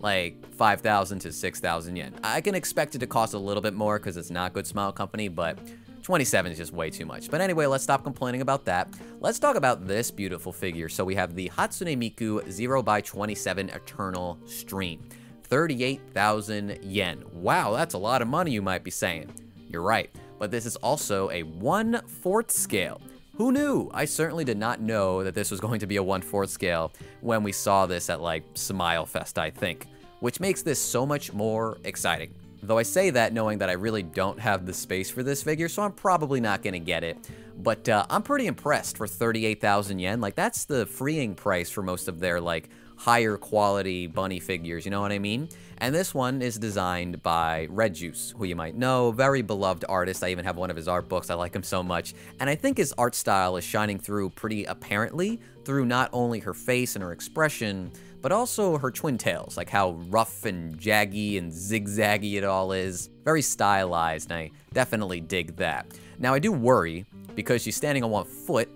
Speaker 1: like 5,000 to 6,000 yen. I can expect it to cost a little bit more because it's not Good Smile Company, but 27 is just way too much. But anyway, let's stop complaining about that. Let's talk about this beautiful figure. So we have the Hatsune Miku 0x27 Eternal Stream. 38,000 yen. Wow, that's a lot of money, you might be saying. You're right. But this is also a 1/4 scale. Who knew? I certainly did not know that this was going to be a 1/4 scale when we saw this at like Smile Fest, I think, which makes this so much more exciting. Though I say that knowing that I really don't have the space for this figure, so I'm probably not going to get it. But I'm pretty impressed for 38,000 yen. Like, that's the freeing price for most of their like higher quality bunny figures, you know what I mean? And this one is designed by Red Juice, who you might know, very beloved artist. I even have one of his art books, I like him so much. And I think his art style is shining through pretty apparently through not only her face and her expression, but also her twin tails, like how rough and jaggy and zigzaggy it all is. Very stylized, and I definitely dig that. Now I do worry, because she's standing on one foot,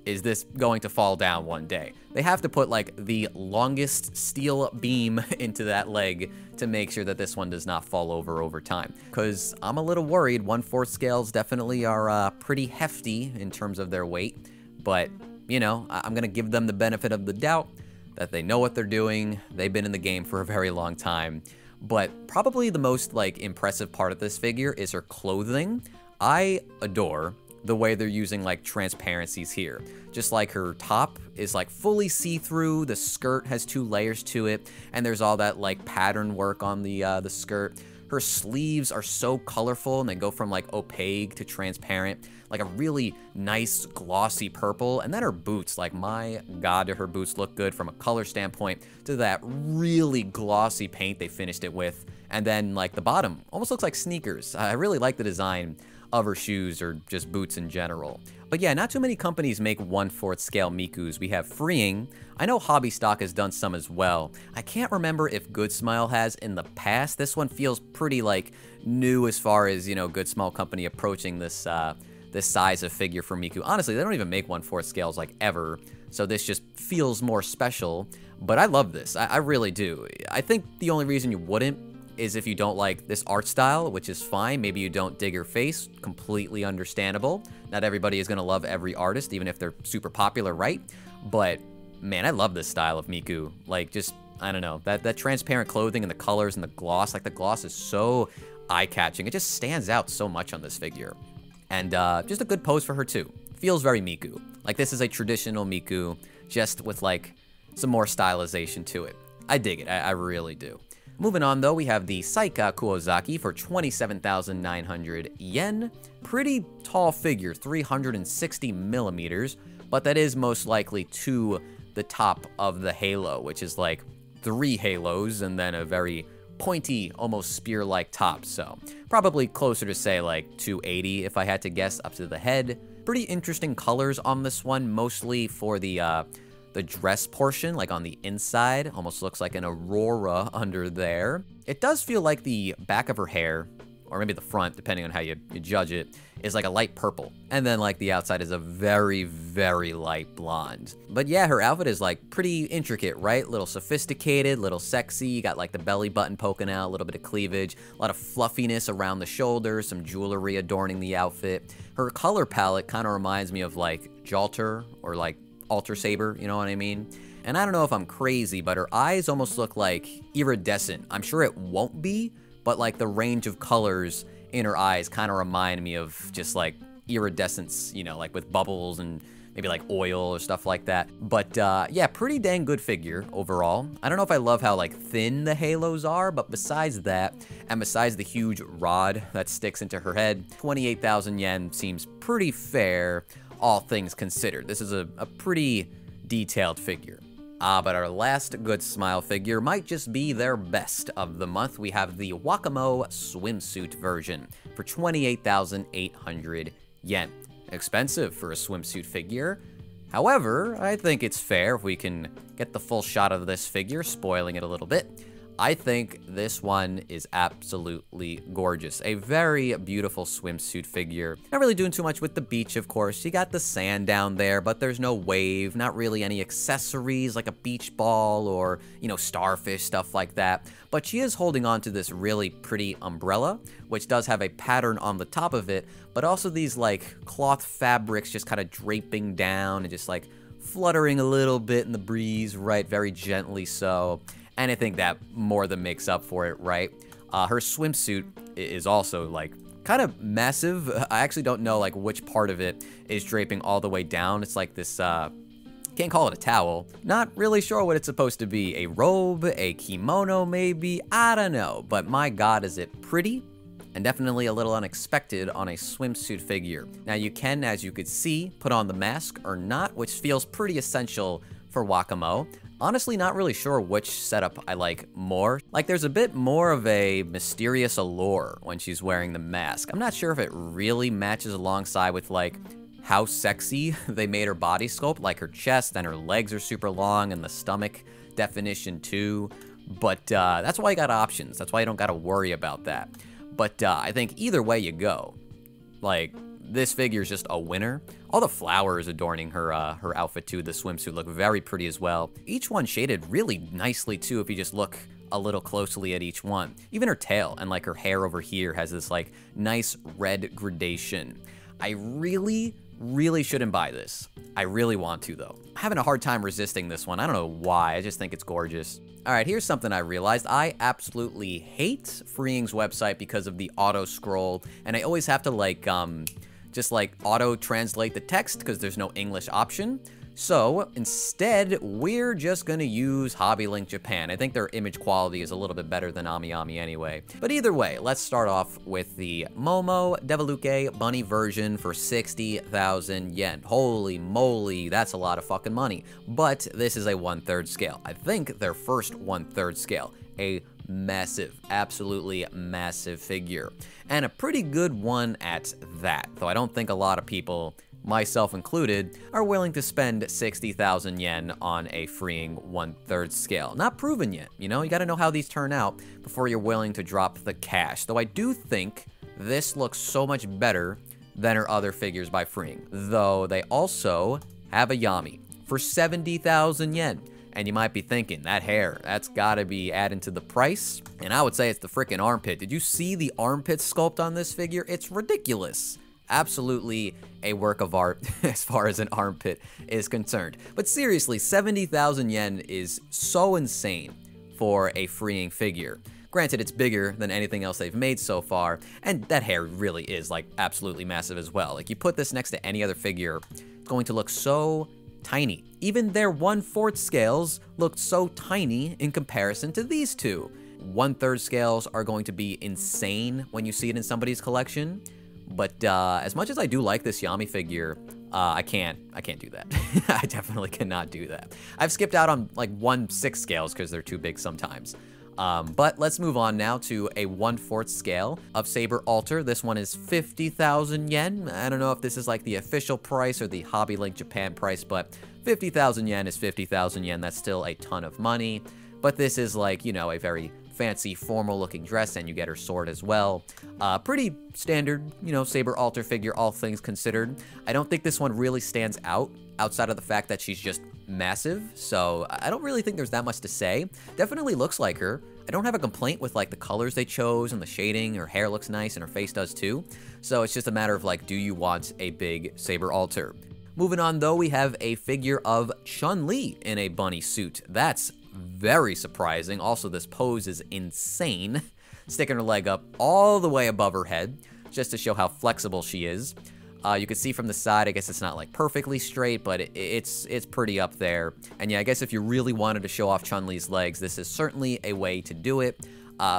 Speaker 1: is this going to fall down one day? They have to put like the longest steel beam into that leg to make sure that this one does not fall over time. Because I'm a little worried. 1/4 scales definitely are pretty hefty in terms of their weight. But, you know, I'm going to give them the benefit of the doubt that they know what they're doing. They've been in the game for a very long time. But probably the most like impressive part of this figure is her clothing. I adore the way they're using like transparencies here. Just like her top is like fully see-through, the skirt has 2 layers to it, and there's all that like pattern work on the skirt. Her sleeves are so colorful, and they go from like opaque to transparent, like a really nice glossy purple. And then her boots, like my god, do her boots look good from a color standpoint, to that really glossy paint they finished it with. And then like the bottom almost looks like sneakers. I really like the design of her shoes, or just boots in general. But yeah, not too many companies make 1/4 scale Mikus. We have Freeing. I know Hobby Stock has done some as well. I can't remember if Good Smile has in the past. This one feels pretty like new as far as, you know, Good Smile company approaching this this size of figure for Miku. Honestly, they don't even make 1/4 scales like ever, so this just feels more special. But I love this. I really do. I think the only reason you wouldn't is if you don't like this art style, which is fine. Maybe you don't dig her face, completely understandable. Not everybody is gonna love every artist, even if they're super popular, right? But man, I love this style of Miku. Like, just, I don't know, that transparent clothing and the colors and the gloss, like the gloss is so eye-catching. It just stands out so much on this figure. And just a good pose for her too. Feels very Miku. Like, this is a traditional Miku, just with like some more stylization to it. I dig it, I really do. Moving on though, we have the Saika Kuozaki for 27,900 yen. Pretty tall figure, 360 millimeters, but that is most likely to the top of the halo, which is like 3 halos and then a very pointy, almost spear-like top. So probably closer to say like 280 if I had to guess, up to the head. Pretty interesting colors on this one, mostly for the dress portion, like on the inside. Almost looks like an aurora under there. It does feel like the back of her hair, or maybe the front, depending on how you judge it, is like a light purple. And then like the outside is a very, very light blonde. But yeah, her outfit is like pretty intricate, right? Little sophisticated, little sexy. You got like the belly button poking out, a little bit of cleavage, a lot of fluffiness around the shoulders, some jewelry adorning the outfit. Her color palette kind of reminds me of like Jalter or like Alter Saber, you know what I mean? And I don't know if I'm crazy, but her eyes almost look like iridescent. I'm sure it won't be, but like the range of colors in her eyes kind of remind me of just like iridescence, you know, like with bubbles and maybe like oil or stuff like that. But yeah, pretty dang good figure overall. I don't know if I love how like thin the halos are, but besides that, and besides the huge rod that sticks into her head, 28,000 yen seems pretty fair, all things considered. This is a pretty detailed figure. But our last Good Smile figure might just be their best of the month. We have the Wakamo swimsuit version for 28,800 yen. Expensive for a swimsuit figure. However, I think it's fair if we can get the full shot of this figure, spoiling it a little bit. I think this one is absolutely gorgeous. A very beautiful swimsuit figure. Not really doing too much with the beach, of course. You got the sand down there, but there's no wave, not really any accessories like a beach ball or, you know, starfish, stuff like that. But she is holding on to this really pretty umbrella, which does have a pattern on the top of it, but also these like cloth fabrics just kind of draping down and just like fluttering a little bit in the breeze, right? Very gently so. And I think that more than makes up for it, right? Her swimsuit is also like kind of massive. I actually don't know like which part of it is draping all the way down. It's like this, can't call it a towel. Not really sure what it's supposed to be. A robe, a kimono maybe, I don't know. But my god, is it pretty? And definitely a little unexpected on a swimsuit figure. Now you can, as you could see, put on the mask or not, which feels pretty essential for Wakamo. Honestly, not really sure which setup I like more. Like, there's a bit more of a mysterious allure when she's wearing the mask. I'm not sure if it really matches alongside with, like, how sexy they made her body sculpt. Like, her chest and her legs are super long and the stomach definition, too. But that's why you got options. That's why you don't got to worry about that. But I think either way you go, like, this figure is just a winner. All the flowers adorning her her outfit too, the swimsuit, look very pretty as well. Each one shaded really nicely too if you just look a little closely at each one. Even her tail and like her hair over here has this like nice red gradation. I really shouldn't buy this. I really want to though. I'm having a hard time resisting this one. I don't know why, I just think it's gorgeous. Alright, here's something I realized. I absolutely hate Freeing's website because of the auto scroll, and I always have to like, just like auto-translate the text because there's no English option. So instead, we're just gonna use Hobbylink Japan. I think their image quality is a little bit better than AmiAmi anyway. But either way, let's start off with the Momo Devaluke bunny version for 60,000 yen. Holy moly, that's a lot of fucking money. But this is a 1/3 scale. I think their first 1/3 scale. A massive, absolutely massive figure. And a pretty good one at that. Though I don't think a lot of people, myself included, are willing to spend 60,000 yen on a freeing 1/3 scale. Not proven yet, you know? You gotta know how these turn out before you're willing to drop the cash. Though I do think this looks so much better than her other figures by freeing. Though they also have a Yami for 70,000 yen. And you might be thinking, that hair, that's gotta be added to the price. And I would say it's the freaking armpit. Did you see the armpit sculpt on this figure? It's ridiculous. Absolutely a work of art as far as an armpit is concerned. But seriously, 70,000 yen is so insane for a freeing figure. Granted, it's bigger than anything else they've made so far, and that hair really is like absolutely massive as well. Like you put this next to any other figure, it's going to look so tiny. Even their 1/4 scales looked so tiny in comparison to these two. 1/3 scales are going to be insane when you see it in somebody's collection. But as much as I do like this Yami figure, I can't do that. I definitely cannot do that. I've skipped out on like 1/6 scales because they're too big sometimes. But let's move on now to a 1/4 scale of Saber Alter. This one is 50,000 yen. I don't know if this is like the official price or the Hobbylink Japan price, but 50,000 yen is 50,000 yen. That's still a ton of money. But this is like, you know, a very fancy formal looking dress, and you get her sword as well. Pretty standard, you know, Saber Alter figure, all things considered. I don't think this one really stands out outside of the fact that she's just massive, so I don't really think there's that much to say. Definitely looks like her. I don't have a complaint with like the colors they chose and the shading. Her hair looks nice and her face does too. So it's just a matter of like, do you want a big Saber Alter? Moving on though, we have a figure of Chun-Li in a bunny suit. That's very surprising. Also, this pose is insane. Sticking her leg up all the way above her head, just to show how flexible she is. You can see from the side, I guess it's not like perfectly straight, but it's pretty up there. And yeah, I guess if you really wanted to show off Chun-Li's legs, this is certainly a way to do it.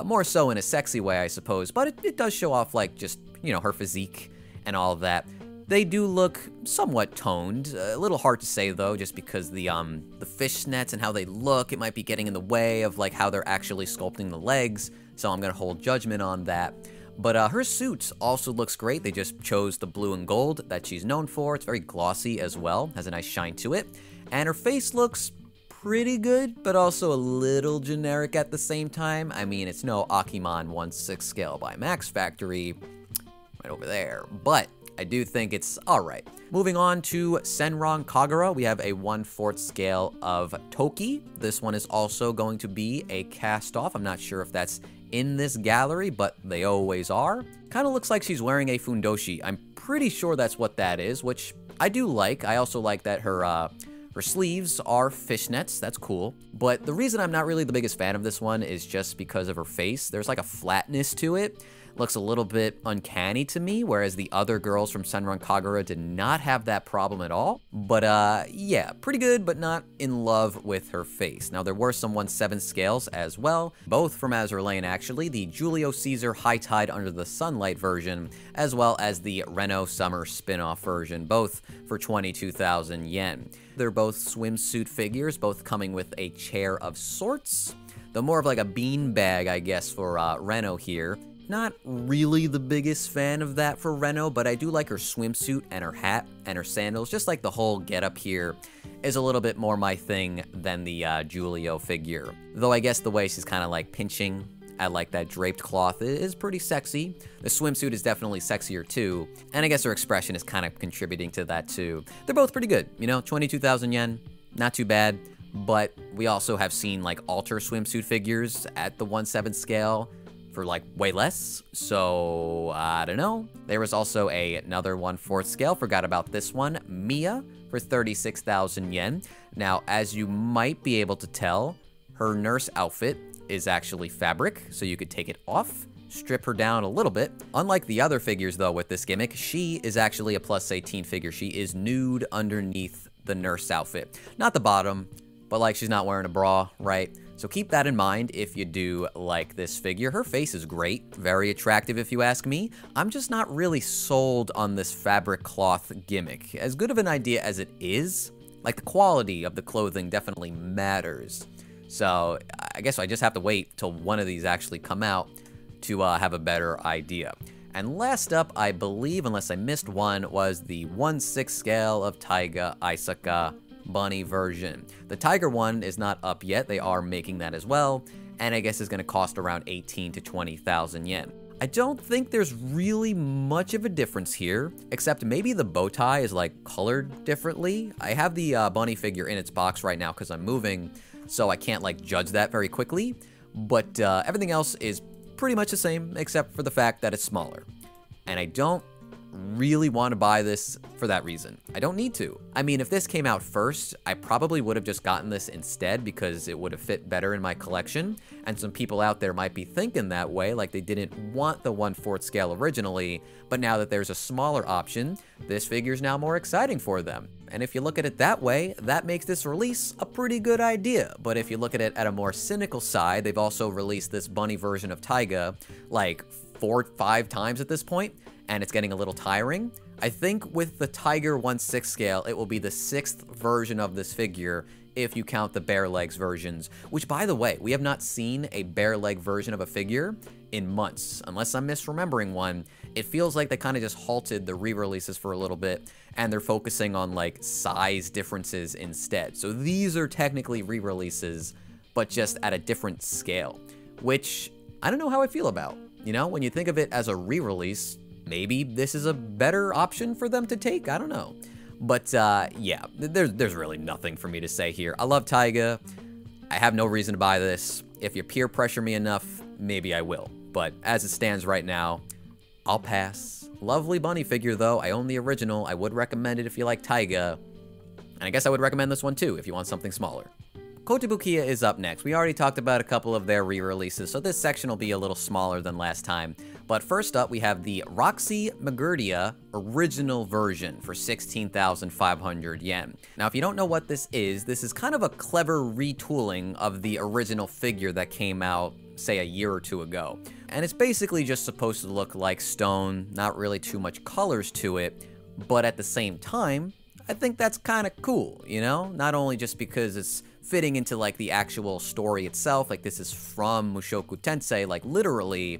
Speaker 1: More so in a sexy way, I suppose, but it does show off like just, you know, her physique and all of that. They do look somewhat toned. A little hard to say though, just because the fishnets and how they look, it might be getting in the way of like how they're actually sculpting the legs. So I'm gonna hold judgment on that. But her suit also looks great. They just chose the blue and gold that she's known for. It's very glossy as well, has a nice shine to it. And her face looks pretty good, but also a little generic at the same time. I mean, it's no Akimon 1/6 scale by Max Factory, right over there. But I do think it's alright. Moving on to Senran Kagura, we have a 1/4 scale of Toki. This one is also going to be a cast-off. I'm not sure if that's in this gallery, but they always are. Kind of looks like she's wearing a fundoshi. I'm pretty sure that's what that is, which I do like. I also like that her sleeves are fishnets. That's cool. But the reason I'm not really the biggest fan of this one is just because of her face. There's like a flatness to it. Looks a little bit uncanny to me, whereas the other girls from Senran Kagura did not have that problem at all. But yeah, pretty good, but not in love with her face. Now, there were some 1/7 scales as well, both from Azur Lane actually, the Julio Caesar High Tide Under the Sunlight version, as well as the Reno Summer spin-off version, both for 22,000 yen. They're both swimsuit figures, both coming with a chair of sorts, though more of like a beanbag, I guess, for Reno here. Not really the biggest fan of that for Reno, but I do like her swimsuit and her hat and her sandals. Just like the whole getup here is a little bit more my thing than the Julio figure. Though I guess the way she's kind of like pinching at like that draped cloth is pretty sexy. The swimsuit is definitely sexier too, and I guess her expression is kind of contributing to that too. They're both pretty good, you know, 22,000 yen, not too bad. But we also have seen like Alter swimsuit figures at the 1/7 scale for like way less, so I don't know. There was also another 1/4 scale, forgot about this one, Mia for 36,000 yen. Now, as you might be able to tell, her nurse outfit is actually fabric, so you could take it off, strip her down a little bit. Unlike the other figures though with this gimmick, she is actually a plus 18 figure. She is nude underneath the nurse outfit. Not the bottom, but like she's not wearing a bra, right? So keep that in mind if you do like this figure. Her face is great, very attractive if you ask me. I'm just not really sold on this fabric cloth gimmick. As good of an idea as it is, like the quality of the clothing definitely matters. So I guess I just have to wait till one of these actually come out to have a better idea. And last up, I believe, unless I missed one, was the 1/6 scale of Taiga Isaka bunny version. The tiger one is not up yet. They are making that as well, and I guess it's going to cost around 18 to 20,000 yen. I don't think there's really much of a difference here, except maybe the bow tie is like colored differently. I have the bunny figure in its box right now because I'm moving, so I can't like judge that very quickly, but everything else is pretty much the same except for the fact that it's smaller. And I don't really want to buy this for that reason. I don't need to. I mean, if this came out first, I probably would have just gotten this instead because it would have fit better in my collection, and some people out there might be thinking that way, like they didn't want the 1/4 scale originally, but now that there's a smaller option, this figure's now more exciting for them. And if you look at it that way, that makes this release a pretty good idea. But if you look at it at a more cynical side, they've also released this bunny version of Taiga like 4 or 5 times at this point, and it's getting a little tiring. I think with the Tiger 1/6 scale, it will be the 6th version of this figure if you count the bare legs versions, which by the way, we have not seen a bare leg version of a figure in months. Unless I'm misremembering one, it feels like they kind of just halted the re-releases for a little bit, and they're focusing on like size differences instead. So these are technically re-releases, but just at a different scale, which I don't know how I feel about. You know, when you think of it as a re-release, maybe this is a better option for them to take. I don't know. But yeah, there's really nothing for me to say here. I love Taiga. I have no reason to buy this. If you peer pressure me enough, maybe I will. But as it stands right now, I'll pass. Lovely bunny figure though. I own the original. I would recommend it if you like Taiga. And I guess I would recommend this one too if you want something smaller. Kotobukiya is up next. We already talked about a couple of their re-releases, so this section will be a little smaller than last time. But first up, we have the Roxy Magurdia original version for 16,500 yen. Now, if you don't know what this is kind of a clever retooling of the original figure that came out, say, a year or two ago. And it's basically just supposed to look like stone, not really too much colors to it, but at the same time, I think that's kind of cool, you know? Not only just because it's fitting into like the actual story itself, like this is from Mushoku Tensei, like literally,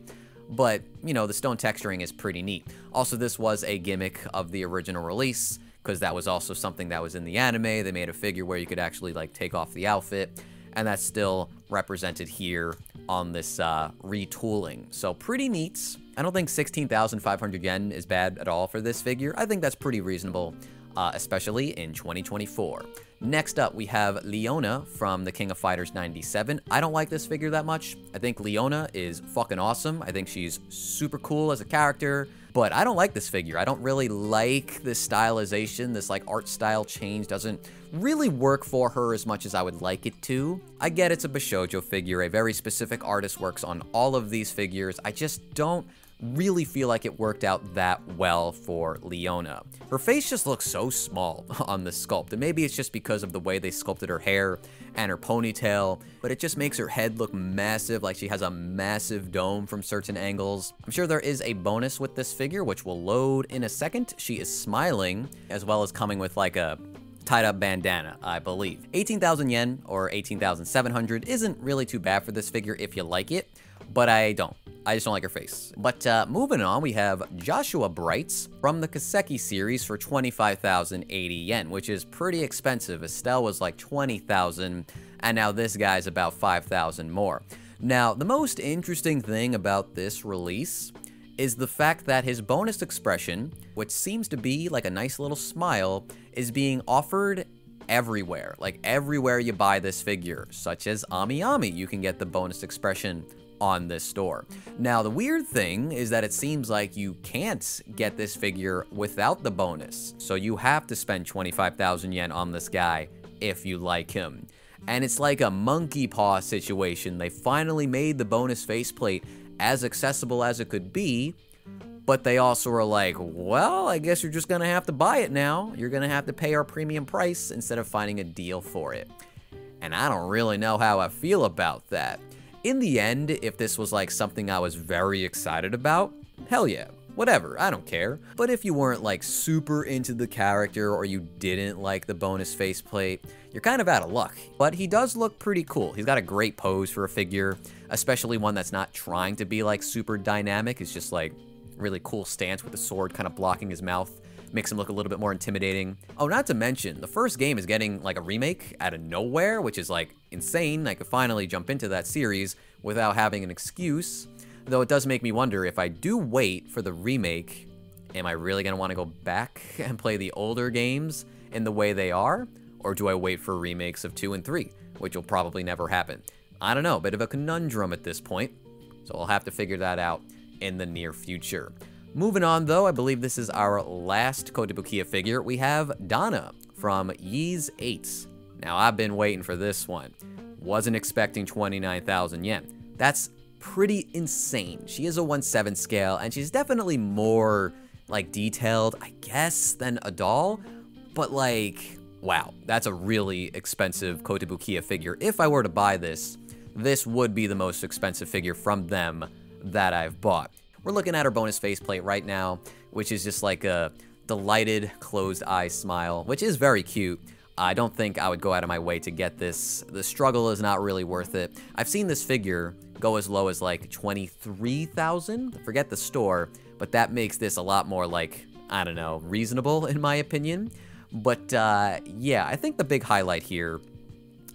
Speaker 1: but you know, the stone texturing is pretty neat. Also, this was a gimmick of the original release, because that was also something that was in the anime. They made a figure where you could actually like take off the outfit, and that's still represented here on this retooling. So pretty neat. I don't think 16,500 yen is bad at all for this figure. I think that's pretty reasonable, especially in 2024. Next up, we have Leona from the King of Fighters 97. I don't like this figure that much. I think Leona is fucking awesome. I think she's super cool as a character, but I don't like this figure. I don't really like this stylization. This like art style change doesn't really work for her as much as I would like it to. I get it's a Bishoujo figure. A very specific artist works on all of these figures. I just don't really feel like it worked out that well for Leona. Her face just looks so small on this sculpt, and maybe it's just because of the way they sculpted her hair and her ponytail, but it just makes her head look massive, like she has a massive dome from certain angles. I'm sure there is a bonus with this figure, which will load in a second. She is smiling, as well as coming with like a tied up bandana, I believe. 18,000 yen, or 18,700, isn't really too bad for this figure if you like it, but I just don't like her face. But moving on, we have Joshua Brights from the Kaseki series for 25,080 yen, which is pretty expensive. Estelle was like 20,000, and now this guy's about 5,000 more. Now, the most interesting thing about this release is the fact that his bonus expression, which seems to be like a nice little smile, is being offered everywhere. Like everywhere you buy this figure, such as AmiAmi, you can get the bonus expression on this store. Now, the weird thing is that it seems like you can't get this figure without the bonus. So you have to spend 25,000 yen on this guy if you like him. And it's like a monkey paw situation. They finally made the bonus faceplate, as accessible as it could be, but they also are like, well, I guess you're just gonna have to buy it now. You're gonna have to pay our premium price instead of finding a deal for it. And I don't really know how I feel about that. In the end, if this was like something I was very excited about, hell yeah, whatever, I don't care. But if you weren't like super into the character or you didn't like the bonus faceplate, you're kind of out of luck. But he does look pretty cool. He's got a great pose for a figure, especially one that's not trying to be like super dynamic. It's just like really cool stance with the sword kind of blocking his mouth. Makes him look a little bit more intimidating. Oh, not to mention, the first game is getting like a remake out of nowhere, which is like insane. I could finally jump into that series without having an excuse. Though it does make me wonder, if I do wait for the remake, am I really gonna wanna go back and play the older games in the way they are? Or do I wait for remakes of 2 and 3, which will probably never happen? I don't know, bit of a conundrum at this point. So I'll have to figure that out in the near future. Moving on though, I believe this is our last Kotobukiya figure. We have Donna from Ys 8. Now I've been waiting for this one. Wasn't expecting 29,000 yen. That's pretty insane. She is a 1/7 scale and she's definitely more like detailed, I guess, than a doll. But like, wow, that's a really expensive Kotobukiya figure. If I were to buy this, this would be the most expensive figure from them that I've bought. We're looking at her bonus faceplate right now, which is just like a delighted closed eye smile, which is very cute. I don't think I would go out of my way to get this. The struggle is not really worth it. I've seen this figure go as low as like 23,000. Forget the store, but that makes this a lot more like, I don't know, reasonable in my opinion. But yeah, I think the big highlight here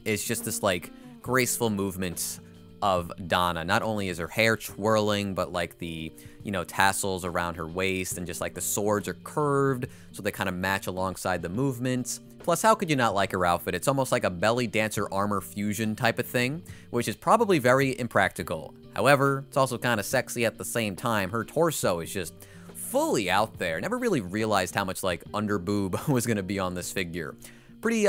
Speaker 1: is just this like graceful movement of Donna. Not only is her hair twirling, but like the, you know, tassels around her waist and just like the swords are curved, so they kind of match alongside the movements. Plus, how could you not like her outfit? It's almost like a belly dancer armor fusion type of thing, which is probably very impractical. However, it's also kind of sexy at the same time. Her torso is just fully out there. Never really realized how much like under boob was gonna be on this figure. Pretty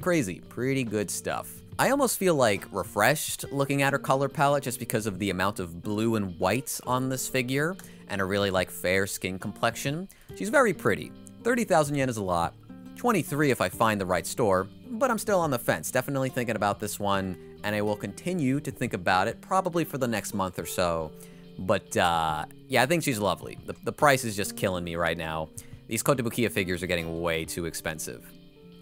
Speaker 1: crazy. Pretty good stuff. I almost feel like refreshed looking at her color palette just because of the amount of blue and white on this figure and a really like fair skin complexion. She's very pretty. 30,000 yen is a lot. 23 if I find the right store, but I'm still on the fence. Definitely thinking about this one, and I will continue to think about it probably for the next month or so. But yeah, I think she's lovely. The price is just killing me right now. These Kotobukiya figures are getting way too expensive.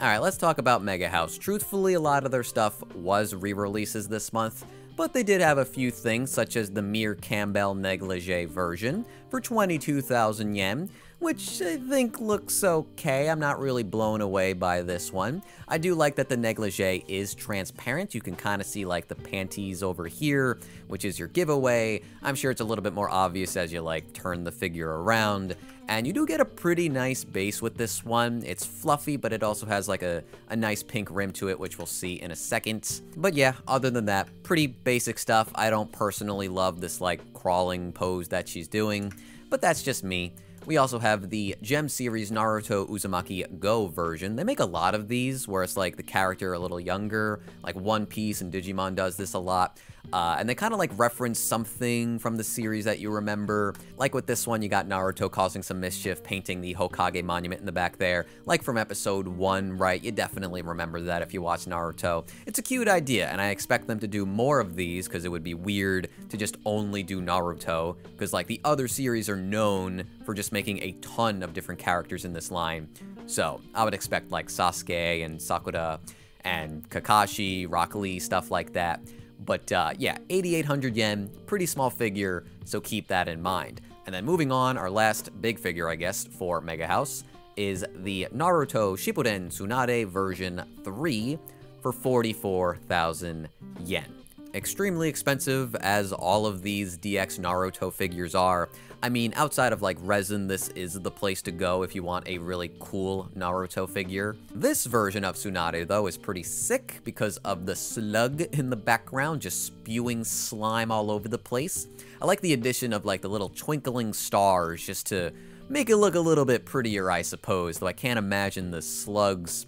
Speaker 1: Alright, let's talk about Megahouse. Truthfully, a lot of their stuff was re-releases this month, but they did have a few things, such as the Mir Campbell Negligee version for 22,000 yen, which I think looks okay. I'm not really blown away by this one. I do like that the negligee is transparent. You can kind of see like the panties over here, which is your giveaway. I'm sure it's a little bit more obvious as you like turn the figure around. And you do get a pretty nice base with this one. It's fluffy, but it also has like a nice pink rim to it, which we'll see in a second. But yeah, other than that, pretty basic stuff. I don't personally love this like crawling pose that she's doing, but that's just me. We also have the Gem Series Naruto Uzumaki Go version. They make a lot of these where it's like the character a little younger, like One Piece and Digimon does this a lot. And they kind of like reference something from the series that you remember. Like with this one, you got Naruto causing some mischief, painting the Hokage monument in the back there. Like from episode 1, right? You definitely remember that if you watch Naruto. It's a cute idea, and I expect them to do more of these because it would be weird to just only do Naruto. Because like the other series are known for just making a ton of different characters in this line. So I would expect like Sasuke and Sakura and Kakashi, Rock Lee, stuff like that. But yeah, 8,800 yen, pretty small figure, so keep that in mind. And then moving on, our last big figure, I guess, for Megahouse is the Naruto Shippuden Tsunade version 3 for 44,000 yen. Extremely expensive, as all of these DX Naruto figures are. I mean, outside of like resin, this is the place to go if you want a really cool Naruto figure. This version of Tsunade, though, is pretty sick because of the slug in the background just spewing slime all over the place. I like the addition of like the little twinkling stars just to make it look a little bit prettier, I suppose, though I can't imagine the slug's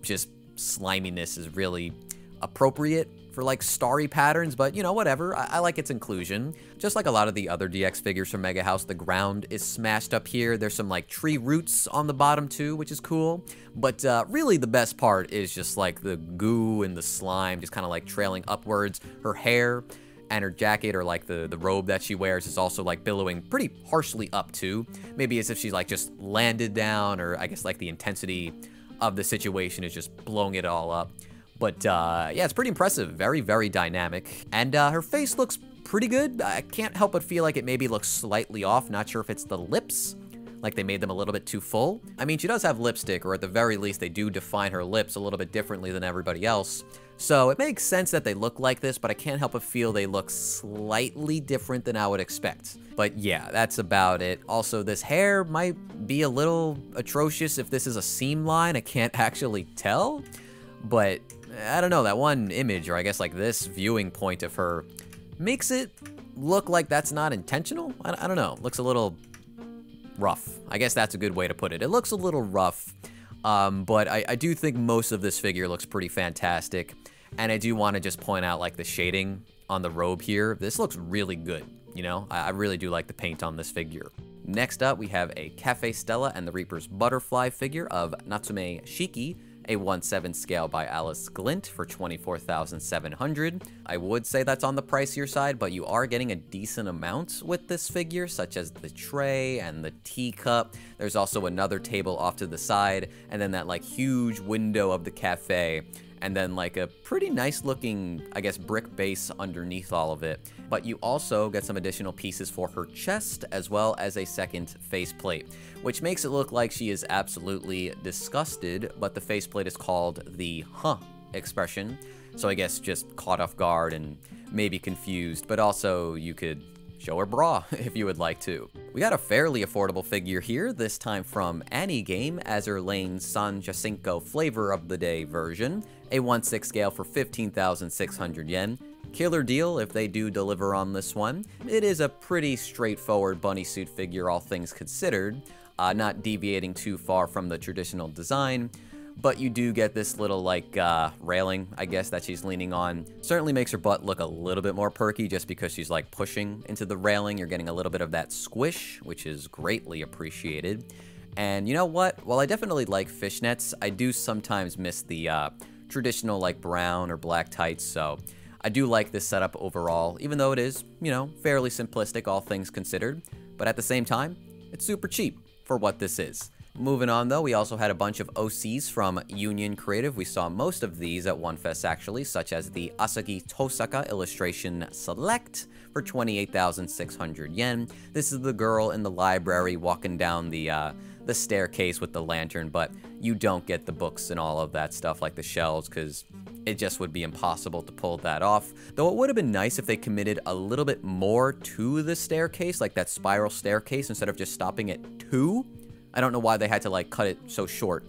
Speaker 1: just sliminess is really appropriate for like starry patterns, but you know, whatever. I like its inclusion. Just like a lot of the other DX figures from Megahouse, the ground is smashed up here. There's some like tree roots on the bottom too, which is cool. But really the best part is just like the goo and the slime just kind of like trailing upwards. Her hair and her jacket, or like the robe that she wears, is also like billowing pretty harshly up too. Maybe as if she's like just landed down, or I guess like the intensity of the situation is just blowing it all up. But yeah, it's pretty impressive. Very, very dynamic. And her face looks pretty good. I can't help but feel like it maybe looks slightly off. Not sure if it's the lips, like they made them a little bit too full. I mean, she does have lipstick, or at the very least, they do define her lips a little bit differently than everybody else. So it makes sense that they look like this, but I can't help but feel they look slightly different than I would expect. But yeah, that's about it. Also, this hair might be a little atrocious if this is a seam line. I can't actually tell, but I don't know, that one image, or I guess like this viewing point of her, makes it look like that's not intentional. I don't know, looks a little rough. I guess that's a good way to put it. It looks a little rough, but I do think most of this figure looks pretty fantastic. And I do want to just point out like the shading on the robe here. This looks really good, you know? I really do like the paint on this figure. Next up, we have a Cafe Stella and the Reaper's Butterfly figure of Natsume Shiki, a 1/7 scale by Alice Glint for $24,700. I would say that's on the pricier side, but you are getting a decent amount with this figure, such as the tray and the teacup. There's also another table off to the side, and then that like huge window of the cafe, and then like a pretty nice looking, I guess, brick base underneath all of it. But you also get some additional pieces for her chest, as well as a second faceplate, which makes it look like she is absolutely disgusted, but the faceplate is called the huh expression. So I guess just caught off guard and maybe confused, but also you could show her bra if you would like to. We got a fairly affordable figure here, this time from Anigame, Azur Lane's San Jacinto Flavor of the Day version, a 1/6 scale for 15,600 yen. Killer deal if they do deliver on this one. It is a pretty straightforward bunny suit figure, all things considered, not deviating too far from the traditional design. But you do get this little, like, railing, I guess, that she's leaning on. Certainly makes her butt look a little bit more perky just because she's, like, pushing into the railing. You're getting a little bit of that squish, which is greatly appreciated. And you know what? While I definitely like fishnets, I do sometimes miss the traditional, like, brown or black tights. So I do like this setup overall, even though it is, you know, fairly simplistic, all things considered. But at the same time, it's super cheap for what this is. Moving on though, we also had a bunch of OCs from Union Creative. We saw most of these at OneFest actually, such as the Asagi Tosaka Illustration Select for 28,600 yen. This is the girl in the library walking down the staircase with the lantern, but you don't get the books and all of that stuff like the shelves, because it just would be impossible to pull that off. Though it would have been nice if they committed a little bit more to the staircase, like that spiral staircase, instead of just stopping at 2. I don't know why they had to like cut it so short,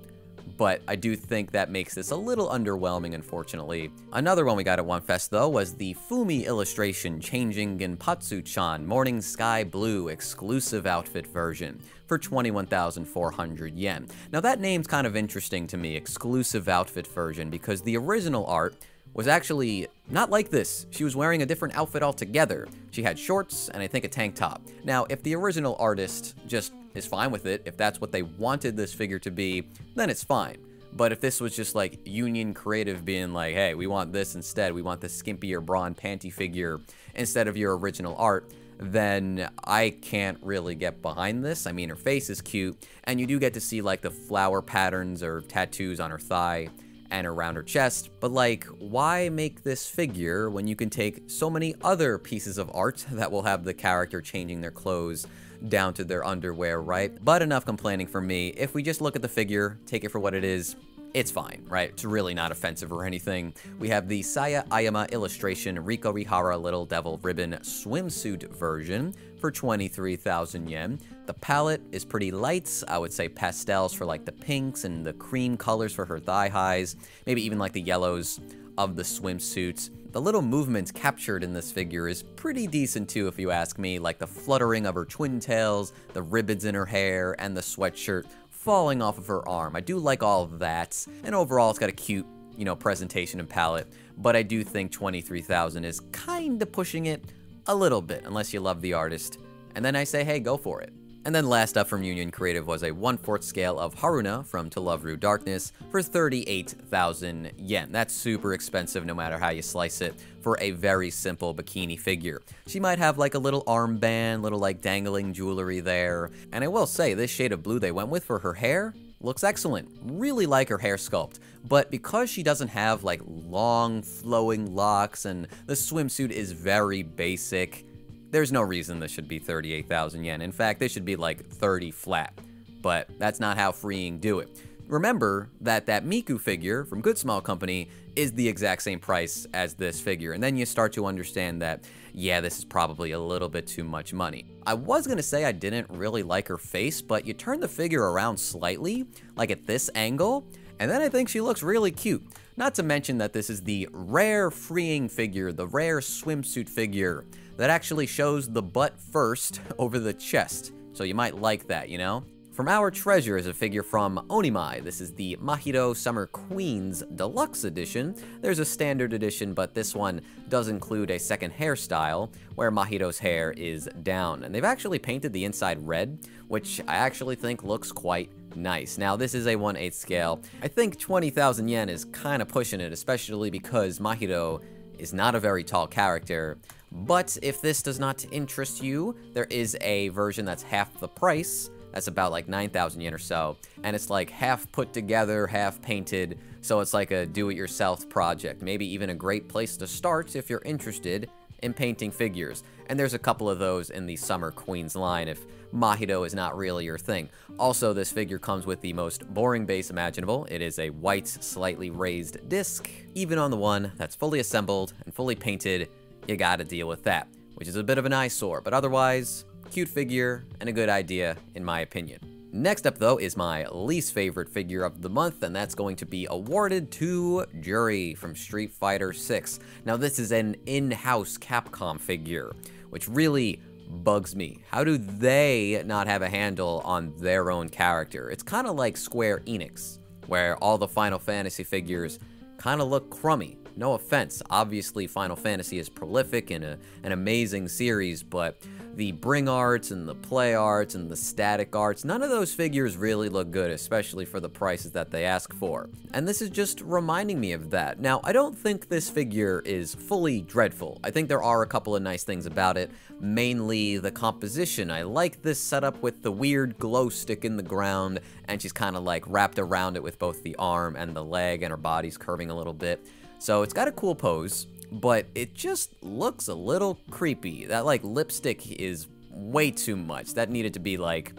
Speaker 1: but I do think that makes this a little underwhelming, unfortunately. Another one we got at OneFest though was the Fumi Illustration Changing Genpatsu-chan Morning Sky Blue exclusive outfit version for 21,400 yen. Now that name's kind of interesting to me, exclusive outfit version, because the original art was actually not like this. She was wearing a different outfit altogether. She had shorts and I think a tank top. Now, if the original artist just is fine with it, if that's what they wanted this figure to be, then it's fine. But if this was just like Union Creative being like, hey, we want this instead, we want this skimpier bra and panty figure instead of your original art, then I can't really get behind this. I mean, her face is cute, and you do get to see like the flower patterns or tattoos on her thigh and around her chest, but like, why make this figure when you can take so many other pieces of art that will have the character changing their clothes down to their underwear, right? But enough complaining for me. If we just look at the figure, take it for what it is, it's fine, right? It's really not offensive or anything. We have the Saya Ayama Illustration Riko Rihara Little Devil Ribbon swimsuit version for 23,000 yen. The palette is pretty light. I would say pastels for like the pinks and the cream colors for her thigh highs, maybe even like the yellows of the swimsuits. The little movement captured in this figure is pretty decent too, if you ask me, like the fluttering of her twin tails, the ribbons in her hair, and the sweatshirt falling off of her arm. I do like all of that, and overall it's got a cute, you know, presentation and palette. but I do think 23,000 is kinda pushing it a little bit, unless you love the artist. And then I say, hey, go for it. And then last up from Union Creative was a 1/4 scale of Haruna from To Love Ru Darkness for 38,000 yen. That's super expensive no matter how you slice it for a very simple bikini figure. She might have like a little armband, little like dangling jewelry there. And I will say, this shade of blue they went with for her hair looks excellent. Really like her hair sculpt. But because she doesn't have like long flowing locks and the swimsuit is very basic, there's no reason this should be 38,000 yen. In fact, this should be like 30 flat. But that's not how Freeing do it. Remember that Miku figure from Good Smile Company is the exact same price as this figure. And then you start to understand that, yeah, this is probably a little bit too much money. I was gonna say I didn't really like her face, but you turn the figure around slightly, like at this angle, and then I think she looks really cute. Not to mention that this is the rare Freeing figure, the rare swimsuit figure that actually shows the butt first over the chest. So you might like that, you know? From our treasure is a figure from Onimai. This is the Mahito Summer Queens Deluxe Edition. There's a standard edition, but this one does include a second hairstyle where Mahito's hair is down. And they've actually painted the inside red, which I actually think looks quite nice. Now, this is a 1/8 scale. I think 20,000 yen is kind of pushing it, especially because Mahito is not a very tall character. But if this does not interest you, there is a version that's half the price. That's about like 9,000 yen or so. And it's like half put together, half painted. So it's like a do-it-yourself project. Maybe even a great place to start if you're interested in painting figures. And there's a couple of those in the Summer Queens line if Mahito is not really your thing. Also, this figure comes with the most boring base imaginable. It is a white, slightly raised disc. Even on the one that's fully assembled and fully painted, you gotta deal with that, which is a bit of an eyesore, but otherwise, cute figure and a good idea in my opinion. Next up though is my least favorite figure of the month, and that's going to be awarded to Juri from Street Fighter 6. Now this is an in-house Capcom figure, which really bugs me. How do they not have a handle on their own character? It's kind of like Square Enix, where all the Final Fantasy figures kind of look crummy. No offense, obviously Final Fantasy is prolific and an amazing series, but the bring arts and the play arts and the static arts, none of those figures really look good, especially for the prices that they ask for. And this is just reminding me of that. Now, I don't think this figure is fully dreadful. I think there are a couple of nice things about it, mainly the composition. I like this setup with the weird glow stick in the ground, and she's kind of like wrapped around it with both the arm and the leg, and her body's curving a little bit. So it's got a cool pose, but it just looks a little creepy. That like lipstick is way too much. That needed to be like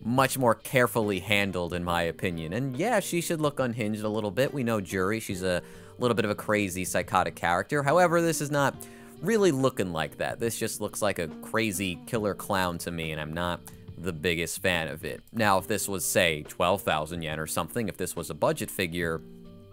Speaker 1: much more carefully handled in my opinion. And yeah, she should look unhinged a little bit. We know Juri, she's a little bit of a crazy psychotic character. However, this is not really looking like that. This just looks like a crazy killer clown to me, and I'm not the biggest fan of it. Now, if this was say 12,000 yen or something, if this was a budget figure,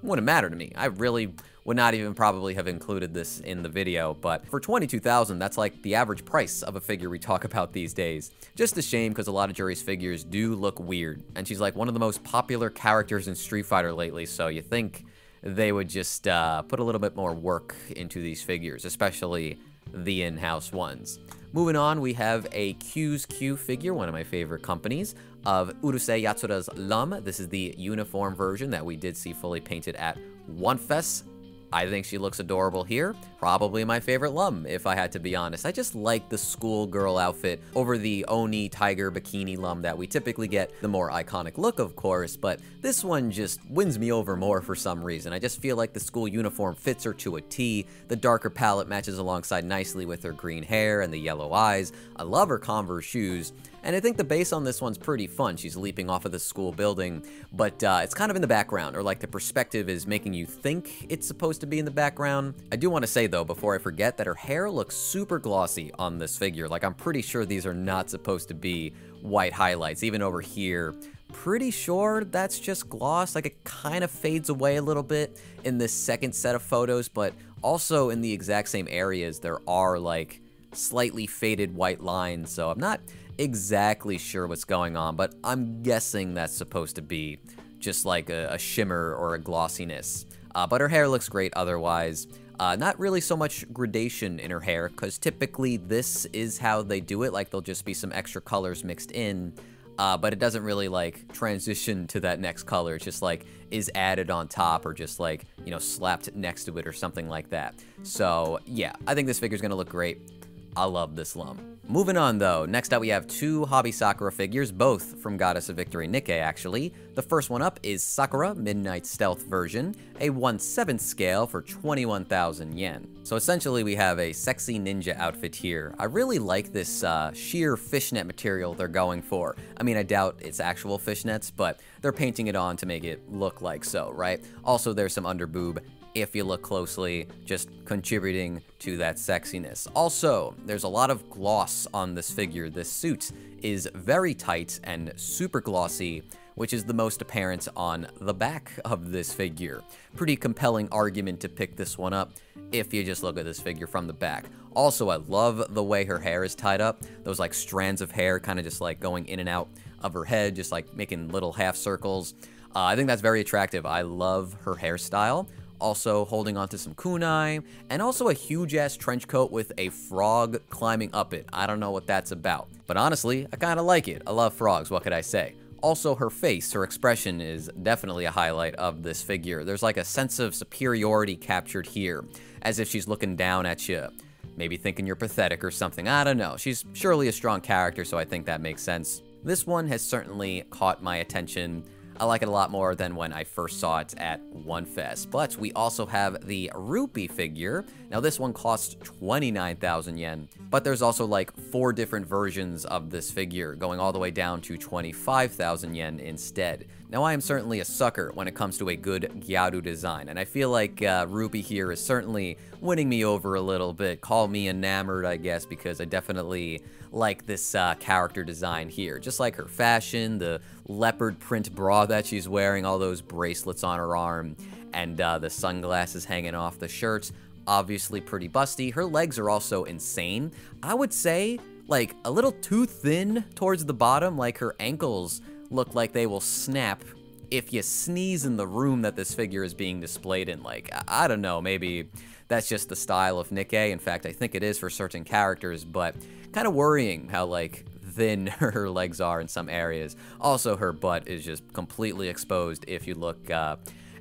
Speaker 1: wouldn't matter to me. I really would not even probably have included this in the video, but for 22,000, that's like the average price of a figure we talk about these days. Just a shame because a lot of Juri's figures do look weird, and she's like one of the most popular characters in Street Fighter lately, so you think they would just put a little bit more work into these figures, especially the in-house ones. Moving on, we have a Q's Q figure, one of my favorite companies, of Urusei Yatsura's Lum. This is the uniform version that we did see fully painted at One Fest. I think she looks adorable here. Probably my favorite Lum, if I had to be honest. I just like the schoolgirl outfit over the Oni tiger bikini Lum that we typically get. The more iconic look, of course, but this one just wins me over more for some reason. I just feel like the school uniform fits her to a T. The darker palette matches alongside nicely with her green hair and the yellow eyes. I love her Converse shoes. And I think the base on this one's pretty fun. She's leaping off of the school building, but it's kind of in the background, or like the perspective is making you think it's supposed to be in the background. I do want to say though, before I forget, that her hair looks super glossy on this figure. Like I'm pretty sure these are not supposed to be white highlights, even over here. Pretty sure that's just gloss. Like it kind of fades away a little bit in this second set of photos, but also in the exact same areas, there are like slightly faded white lines. So I'm not exactly sure what's going on, but I'm guessing that's supposed to be just like a shimmer or a glossiness. But her hair looks great otherwise. Not really so much gradation in her hair, because typically this is how they do it, like there'll just be some extra colors mixed in, but it doesn't really like transition to that next color. It's just like is added on top or just like, you know, slapped next to it or something like that. So yeah, I think this figure's gonna look great. I love this lum. Moving on though, next up we have two Hobby Sakura figures, both from Goddess of Victory Nikkei actually. The first one up is Sakura Midnight Stealth version, a 1/7 scale for 21,000 yen. So essentially we have a sexy ninja outfit here. I really like this sheer fishnet material they're going for. I mean, I doubt it's actual fishnets, but they're painting it on to make it look like so, right? Also, there's some underboob, if you look closely, just contributing to that sexiness. Also, there's a lot of gloss on this figure. This suit is very tight and super glossy, which is the most apparent on the back of this figure. Pretty compelling argument to pick this one up if you just look at this figure from the back. Also, I love the way her hair is tied up. Those like strands of hair kind of just like going in and out of her head, just like making little half circles. I think that's very attractive. I love her hairstyle. Also holding onto some kunai, and also a huge-ass trench coat with a frog climbing up it. I don't know what that's about, but honestly, I kind of like it. I love frogs, what could I say? Also, her face, her expression is definitely a highlight of this figure. There's like a sense of superiority captured here, as if she's looking down at you, maybe thinking you're pathetic or something. I don't know. She's surely a strong character, so I think that makes sense. This one has certainly caught my attention. I like it a lot more than when I first saw it at One Fest. But we also have the Rupee figure. Now this one costs 29,000 yen, but there's also like 4 different versions of this figure, going all the way down to 25,000 yen instead. Now I am certainly a sucker when it comes to a good gyaru design, and I feel like Rupee here is certainly winning me over a little bit. Call me enamored, I guess, because I definitely like this character design here. Just like her fashion, the leopard print bra that she's wearing, all those bracelets on her arm, and the sunglasses hanging off the shirts. Obviously pretty busty. Her legs are also insane. I would say like a little too thin towards the bottom. Like her ankles look like they will snap if you sneeze in the room that this figure is being displayed in. Like, I don't know, maybe that's just the style of Nikkei. In fact, I think it is for certain characters, but kind of worrying how like thin her legs are in some areas. Also, her butt is just completely exposed if you look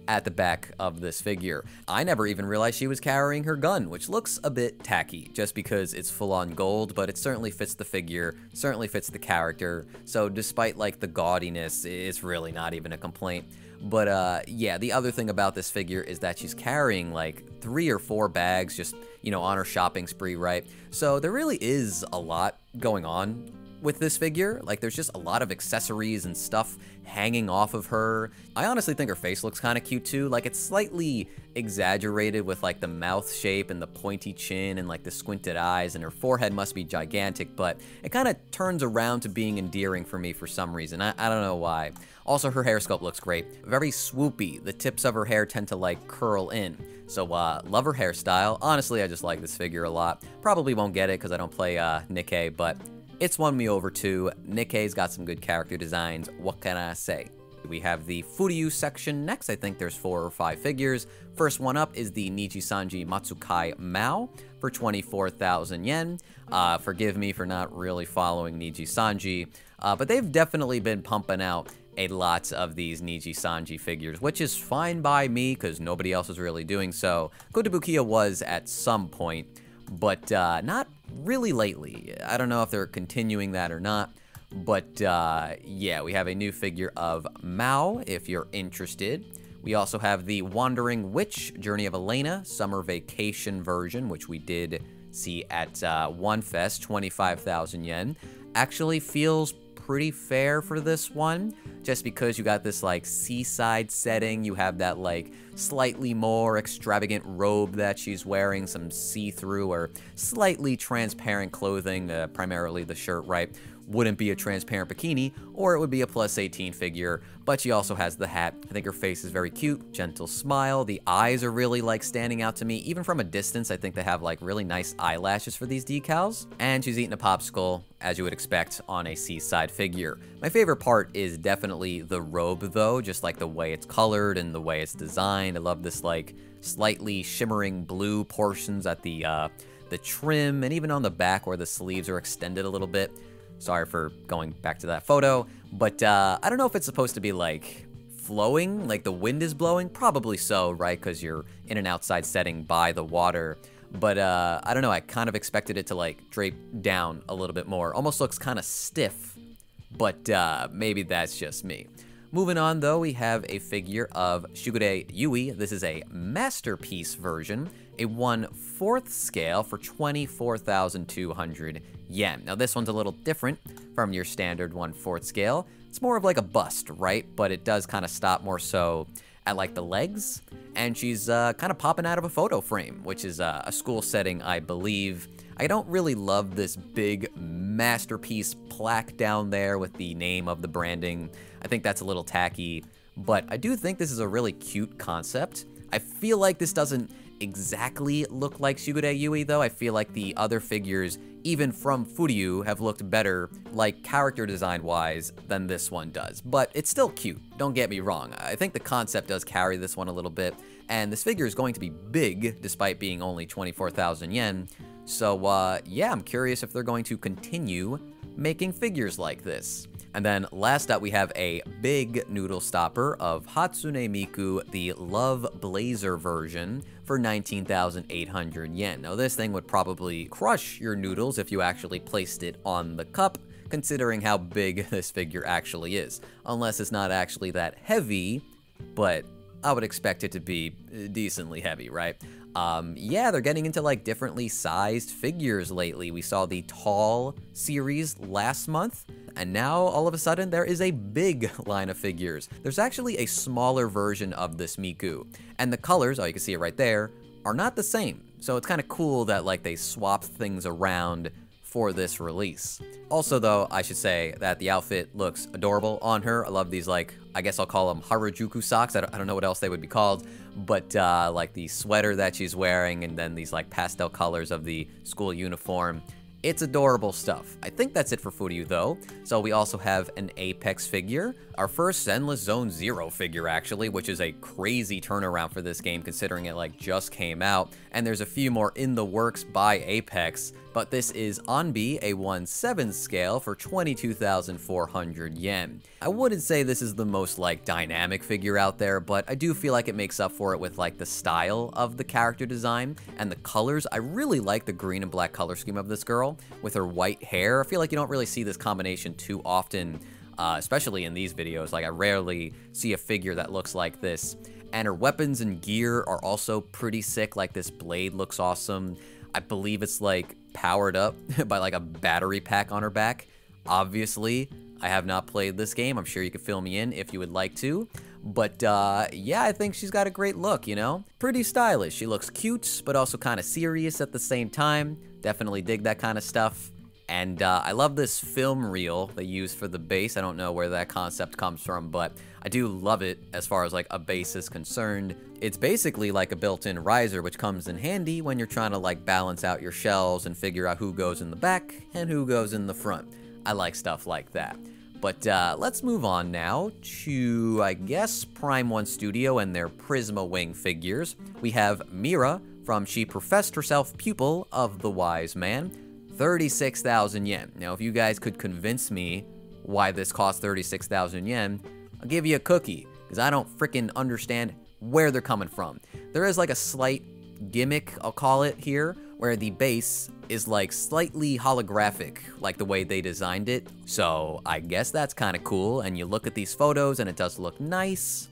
Speaker 1: at the back of this figure. I never even realized she was carrying her gun, which looks a bit tacky just because it's full-on gold, but it certainly fits the figure, certainly fits the character. So despite like the gaudiness, it's really not even a complaint. But yeah, the other thing about this figure is that she's carrying like 3 or 4 bags just, you know, on her shopping spree, right? So there really is a lot going on with this figure. Like, there's just a lot of accessories and stuff hanging off of her. I honestly think her face looks kind of cute too. Like, it's slightly exaggerated with like the mouth shape and the pointy chin and like the squinted eyes, and her forehead must be gigantic, but it kind of turns around to being endearing for me for some reason. I don't know why. Also, her hair sculpt looks great. Very swoopy. The tips of her hair tend to like curl in. So love her hairstyle. Honestly, I just like this figure a lot. Probably won't get it because I don't play Nikkei, but it's won me over too. Nikkei's got some good character designs. What can I say? We have the Furyu section next. I think there's 4 or 5 figures. First one up is the Nijisanji Matsukai Mao for 24,000 yen. Forgive me for not really following Nijisanji, but they've definitely been pumping out a lot of these Nijisanji figures, which is fine by me because nobody else is really doing so. Kotobukiya was at some point, but not really lately. I don't know if they're continuing that or not, but yeah, we have a new figure of Mao if you're interested. We also have the Wandering Witch Journey of Elena Summer Vacation version, which we did see at One Fest, 25,000 yen. Actually feels pretty fair for this one, just because you got this like seaside setting. You have that like slightly more extravagant robe that she's wearing, some see-through or slightly transparent clothing, primarily the shirt, right? wouldn't be a transparent bikini, or it would be a plus 18 figure, but she also has the hat. I think her face is very cute, gentle smile, the eyes are really like standing out to me, even from a distance. I think they have like really nice eyelashes for these decals, and she's eating a popsicle, as you would expect on a seaside figure. My favorite part is definitely the robe though, just like the way it's colored and the way it's designed. I love this like slightly shimmering blue portions at the trim, and even on the back where the sleeves are extended a little bit. Sorry for going back to that photo, but I don't know if it's supposed to be like flowing, like the wind is blowing. Probably so, right? Because you're in an outside setting by the water. But I don't know, I kind of expected it to like drape down a little bit more. Almost looks kind of stiff, but maybe that's just me. Moving on though, we have a figure of Shigure Yui. This is a masterpiece version, a 1/4 scale for 24,200 yen. Now this one's a little different from your standard 1/4 scale. It's more of like a bust, right? But it does kind of stop more so at like the legs, and she's kind of popping out of a photo frame, which is a school setting, I believe. I don't really love this big masterpiece plaque down there with the name of the branding. I think that's a little tacky, but I do think this is a really cute concept. I feel like this doesn't exactly look like Shigure Yui though. I feel like the other figures, even from Furyu, have looked better, like character design wise, than this one does. But it's still cute, don't get me wrong. I think the concept does carry this one a little bit, and this figure is going to be big despite being only 24,000 yen. So yeah, I'm curious if they're going to continue making figures like this. And then last up, we have a big noodle stopper of Hatsune Miku, the Love Blazer version, for 19,800 yen. Now this thing would probably crush your noodles if you actually placed it on the cup, considering how big this figure actually is. Unless it's not actually that heavy, but I would expect it to be decently heavy, right? Yeah, they're getting into like differently sized figures lately. We saw the tall series last month, and now all of a sudden there is a big line of figures. There's actually a smaller version of this Miku, and the colors, oh, you can see it right there, are not the same. So it's kind of cool that like they swapped things around for this release. Also though, I should say that the outfit looks adorable on her. I love these like, I guess I'll call them Harajuku socks. I don't know what else they would be called, but like the sweater that she's wearing, and then these like pastel colors of the school uniform. It's adorable stuff. I think that's it for Furyu though. So we also have an Apex figure, our first Endless Zone Zero figure actually, which is a crazy turnaround for this game considering it like just came out, and there's a few more in the works by Apex, but this is Onbi, a 1/7 scale for 22,400 yen. I wouldn't say this is the most like dynamic figure out there, but I do feel like it makes up for it with like the style of the character design and the colors. I really like the green and black color scheme of this girl with her white hair. I feel like you don't really see this combination too often, especially in these videos. Like I rarely see a figure that looks like this. And her weapons and gear are also pretty sick. Like this blade looks awesome. I believe it's like powered up by like a battery pack on her back. Obviously, I have not played this game. I'm sure you could fill me in if you would like to. But yeah, I think she's got a great look, you know? Pretty stylish. She looks cute, but also kind of serious at the same time. Definitely dig that kind of stuff. And I love this film reel they use for the base. I don't know where that concept comes from, but I do love it as far as like a base is concerned. It's basically like a built-in riser, which comes in handy when you're trying to like balance out your shelves and figure out who goes in the back and who goes in the front. I like stuff like that. But let's move on now to, I guess, Prime 1 Studio and their Prisma Wing figures. We have Mira from She Professed Herself Pupil of the Wise Man, 36,000 yen. Now, if you guys could convince me why this costs 36,000 yen, I'll give you a cookie, because I don't freaking understand where they're coming from. There is like a slight gimmick, I'll call it here, where the base is like slightly holographic, like the way they designed it. So I guess that's kind of cool, and you look at these photos and it does look nice,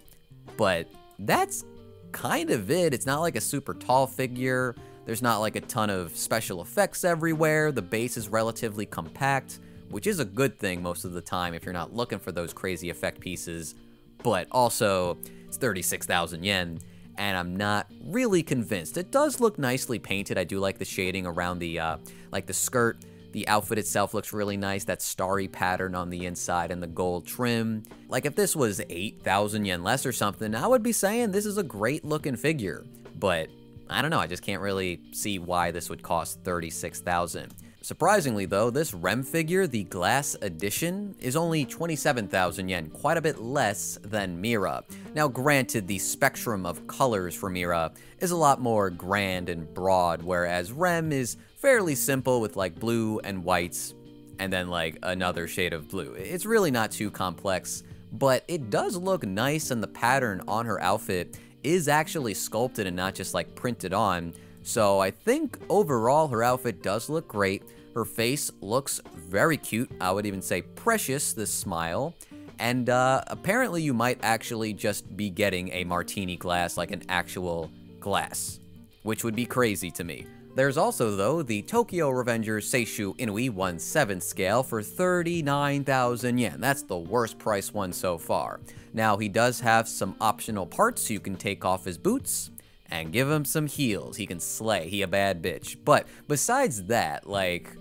Speaker 1: but that's kind of it. It's not like a super tall figure. There's not like a ton of special effects everywhere. The base is relatively compact, which is a good thing most of the time if you're not looking for those crazy effect pieces. But also, it's 36,000 yen, and I'm not really convinced. It does look nicely painted. I do like the shading around the, like the skirt, The outfit itself looks really nice, that starry pattern on the inside and the gold trim. Like if this was 8,000 yen less or something, I would be saying this is a great looking figure. But I don't know, I just can't really see why this would cost 36,000. Surprisingly though, this Rem figure, the glass edition, is only 27,000 yen, quite a bit less than Mira. Now granted, the spectrum of colors for Mira is a lot more grand and broad, whereas Rem is fairly simple with like blue and whites, and then like another shade of blue. It's really not too complex, but it does look nice, and the pattern on her outfit is actually sculpted and not just like printed on. So I think overall her outfit does look great. Her face looks very cute. I would even say precious, this smile. And apparently you might actually just be getting a martini glass, like an actual glass, which would be crazy to me. There's also, though, the Tokyo Revengers Seishu Inui 1/7 scale for 39,000 yen. That's the worst price one so far. Now, he does have some optional parts, so you can take off his boots and give him some heels. He can slay. He a bad bitch. But besides that, like,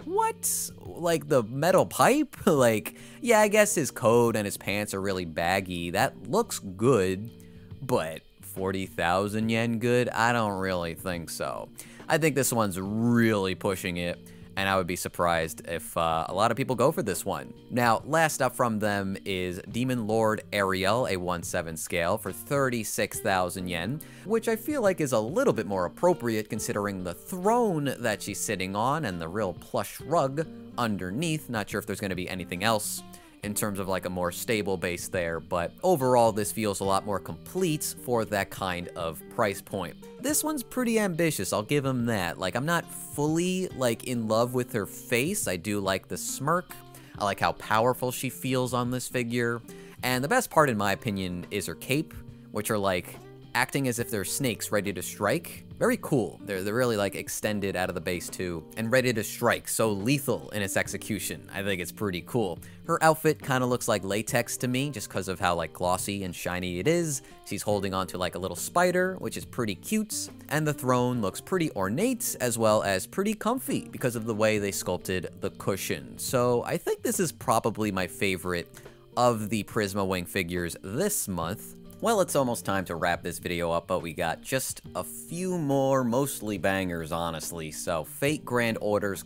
Speaker 1: what? Like the metal pipe? Like, yeah, I guess his coat and his pants are really baggy. That looks good, but 40,000 yen good? I don't really think so. I think this one's really pushing it, and I would be surprised if a lot of people go for this one. Now, last up from them is Demon Lord Ariel, a 1/7 scale for 36,000 yen, which I feel like is a little bit more appropriate considering the throne that she's sitting on and the real plush rug underneath. Not sure if there's going to be anything else in terms of like a more stable base there, but overall this feels a lot more complete for that kind of price point. This one's pretty ambitious, I'll give him that. Like, I'm not fully like in love with her face. I do like the smirk. I like how powerful she feels on this figure. And the best part in my opinion is her cape, which are like acting as if they're snakes ready to strike. Very cool. They're really like extended out of the base too and ready to strike, so lethal in its execution. I think it's pretty cool. Her outfit kind of looks like latex to me just because of how like glossy and shiny it is. She's holding onto like a little spider, which is pretty cute, and the throne looks pretty ornate as well as pretty comfy because of the way they sculpted the cushion. So I think this is probably my favorite of the Prisma Wing figures this month. Well, it's almost time to wrap this video up, but we got just a few more, mostly bangers, honestly. So, Fate Grand Orders,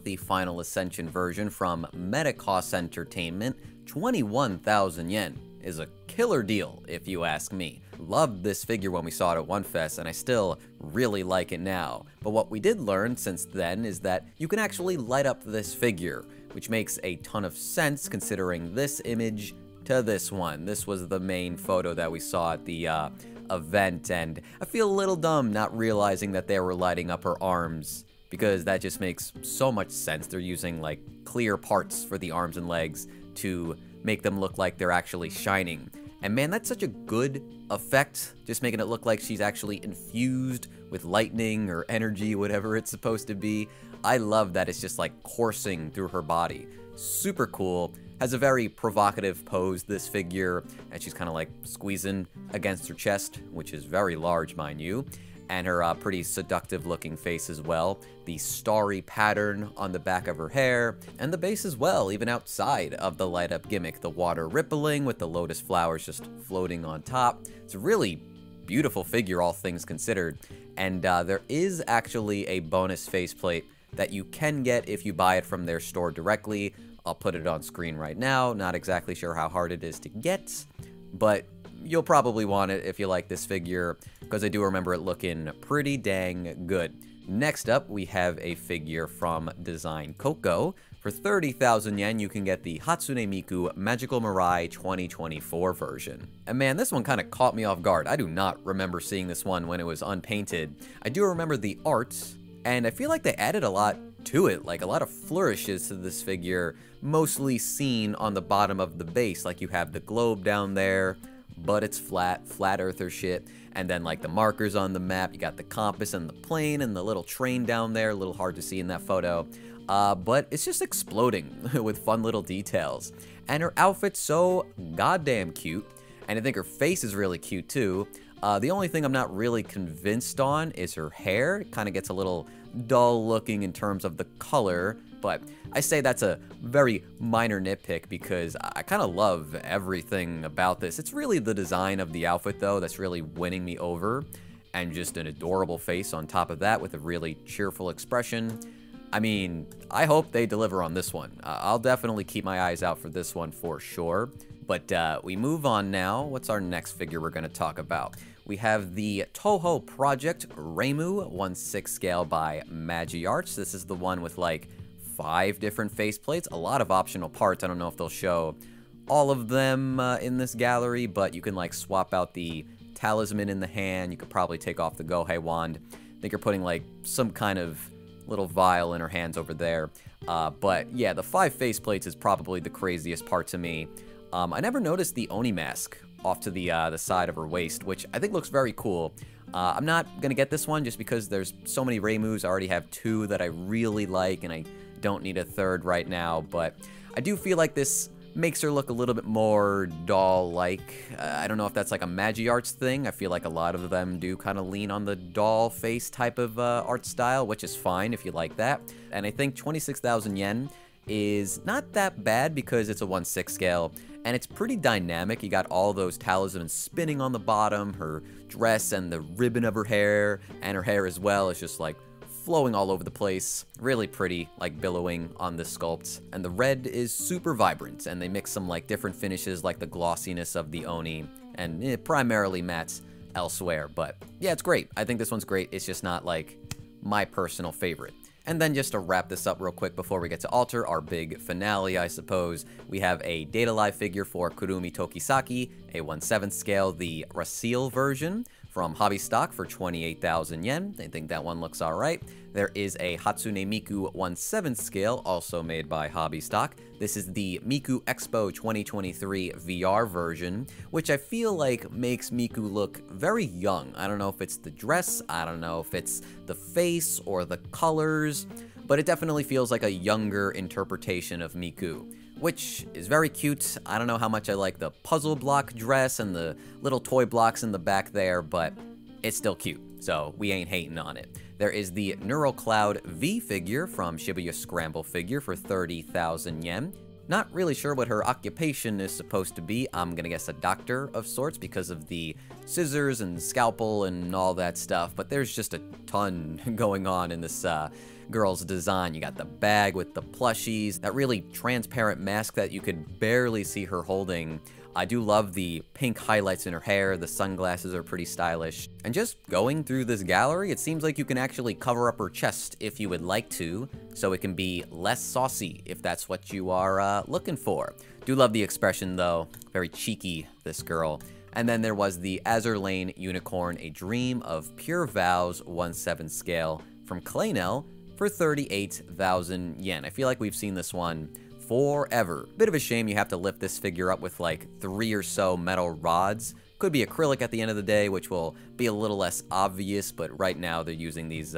Speaker 1: the Final Ascension version from Medicos Entertainment, 21,000 yen. Is a killer deal, if you ask me. Loved this figure when we saw it at OneFest, and I still really like it now. But what we did learn since then is that you can actually light up this figure, which makes a ton of sense considering this image to this one. This was the main photo that we saw at the event, and I feel a little dumb not realizing that they were lighting up her arms, because that just makes so much sense. They're using like clear parts for the arms and legs to make them look like they're actually shining. And man, that's such a good effect, just making it look like she's actually infused with lightning or energy, whatever it's supposed to be. I love that it's just like coursing through her body. Super cool. Has a very provocative pose, this figure, and she's kind of like squeezing against her chest, which is very large, mind you, and her pretty seductive looking face as well. The starry pattern on the back of her hair, and the base as well, even outside of the light up gimmick. The water rippling with the lotus flowers just floating on top. It's a really beautiful figure, all things considered, and there is actually a bonus faceplate that you can get if you buy it from their store directly. I'll put it on screen right now. Not exactly sure how hard it is to get, but you'll probably want it if you like this figure, because I do remember it looking pretty dang good. Next up, we have a figure from Design Coco. For 30,000 yen, you can get the Hatsune Miku Magical Mirai 2024 version. And man, this one kind of caught me off guard. I do not remember seeing this one when it was unpainted. I do remember the art, and I feel like they added a lot to it, like a lot of flourishes to this figure, mostly seen on the bottom of the base. Like you have the globe down there, but it's flat earther shit, and then like the markers on the map, you got the compass and the plane and the little train down there, a little hard to see in that photo, but it's just exploding with fun little details. And her outfit's so goddamn cute, and I think her face is really cute too. The only thing I'm not really convinced on is her hair. It kind of gets a little dull looking in terms of the color, but I say that's a very minor nitpick because I kind of love everything about this. It's really the design of the outfit, though, that's really winning me over, and just an adorable face on top of that with a really cheerful expression. I mean, I hope they deliver on this one. I'll definitely keep my eyes out for this one for sure. But we move on now. What's our next figure we're going to talk about? We have the Toho Project Reimu 1/6 scale by Magiarts. This is the one with like 5 different faceplates, a lot of optional parts. I don't know if they'll show all of them in this gallery, but you can like swap out the talisman in the hand. You could probably take off the Gohei wand. I think you're putting like some kind of little vial in her hands over there. But yeah, the 5 faceplates is probably the craziest part to me. I never noticed the Oni mask off to the side of her waist, which I think looks very cool. I'm not going to get this one just because there's so many Reimus. I already have 2 that I really like, and I don't need a 3rd right now. But I do feel like this makes her look a little bit more doll-like. I don't know if that's like a Magiarts thing. I feel like a lot of them do kind of lean on the doll face type of art style, which is fine if you like that. And I think 26,000 yen is not that bad because it's a 1/6 scale, and it's pretty dynamic. You got all those talismans spinning on the bottom, her dress and the ribbon of her hair, and her hair as well is just like flowing all over the place. Really pretty, like billowing on this sculpt. And the red is super vibrant, and they mix some like different finishes like the glossiness of the Oni, and primarily mattes elsewhere. But yeah, it's great. I think this one's great. It's just not like my personal favorite. And then just to wrap this up real quick before we get to Alter, our big finale, I suppose, we have a Data Live figure for Kurumi Tokisaki, a 1/7 scale, the Rasil version from Hobby Stock for 28,000 yen. I think that one looks alright. There is a Hatsune Miku 1/7 scale, also made by Hobby Stock. This is the Miku Expo 2023 VR version, which I feel like makes Miku look very young. I don't know if it's the dress, I don't know if it's the face or the colors, but it definitely feels like a younger interpretation of Miku, which is very cute. I don't know how much I like the puzzle block dress and the little toy blocks in the back there, but it's still cute, so we ain't hating on it. There is the Neural Cloud V figure from Shibuya Scramble Figure for 30,000 yen. Not really sure what her occupation is supposed to be. I'm gonna guess a doctor of sorts because of the scissors and scalpel and all that stuff, but there's just a ton going on in this girl's design. You got the bag with the plushies, that really transparent mask that you could barely see her holding. I do love the pink highlights in her hair, the sunglasses are pretty stylish. And just going through this gallery, it seems like you can actually cover up her chest if you would like to, so it can be less saucy if that's what you are looking for. Do love the expression though, very cheeky, this girl. And then there was the Azur Lane Unicorn, a Dream of Pure Vows 1/7 scale from Claynel for 38,000 yen. I feel like we've seen this one forever. Bit of a shame you have to lift this figure up with like 3 or so metal rods. Could be acrylic at the end of the day, which will be a little less obvious, but right now they're using these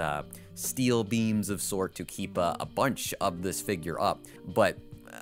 Speaker 1: steel beams of sort to keep a bunch of this figure up. But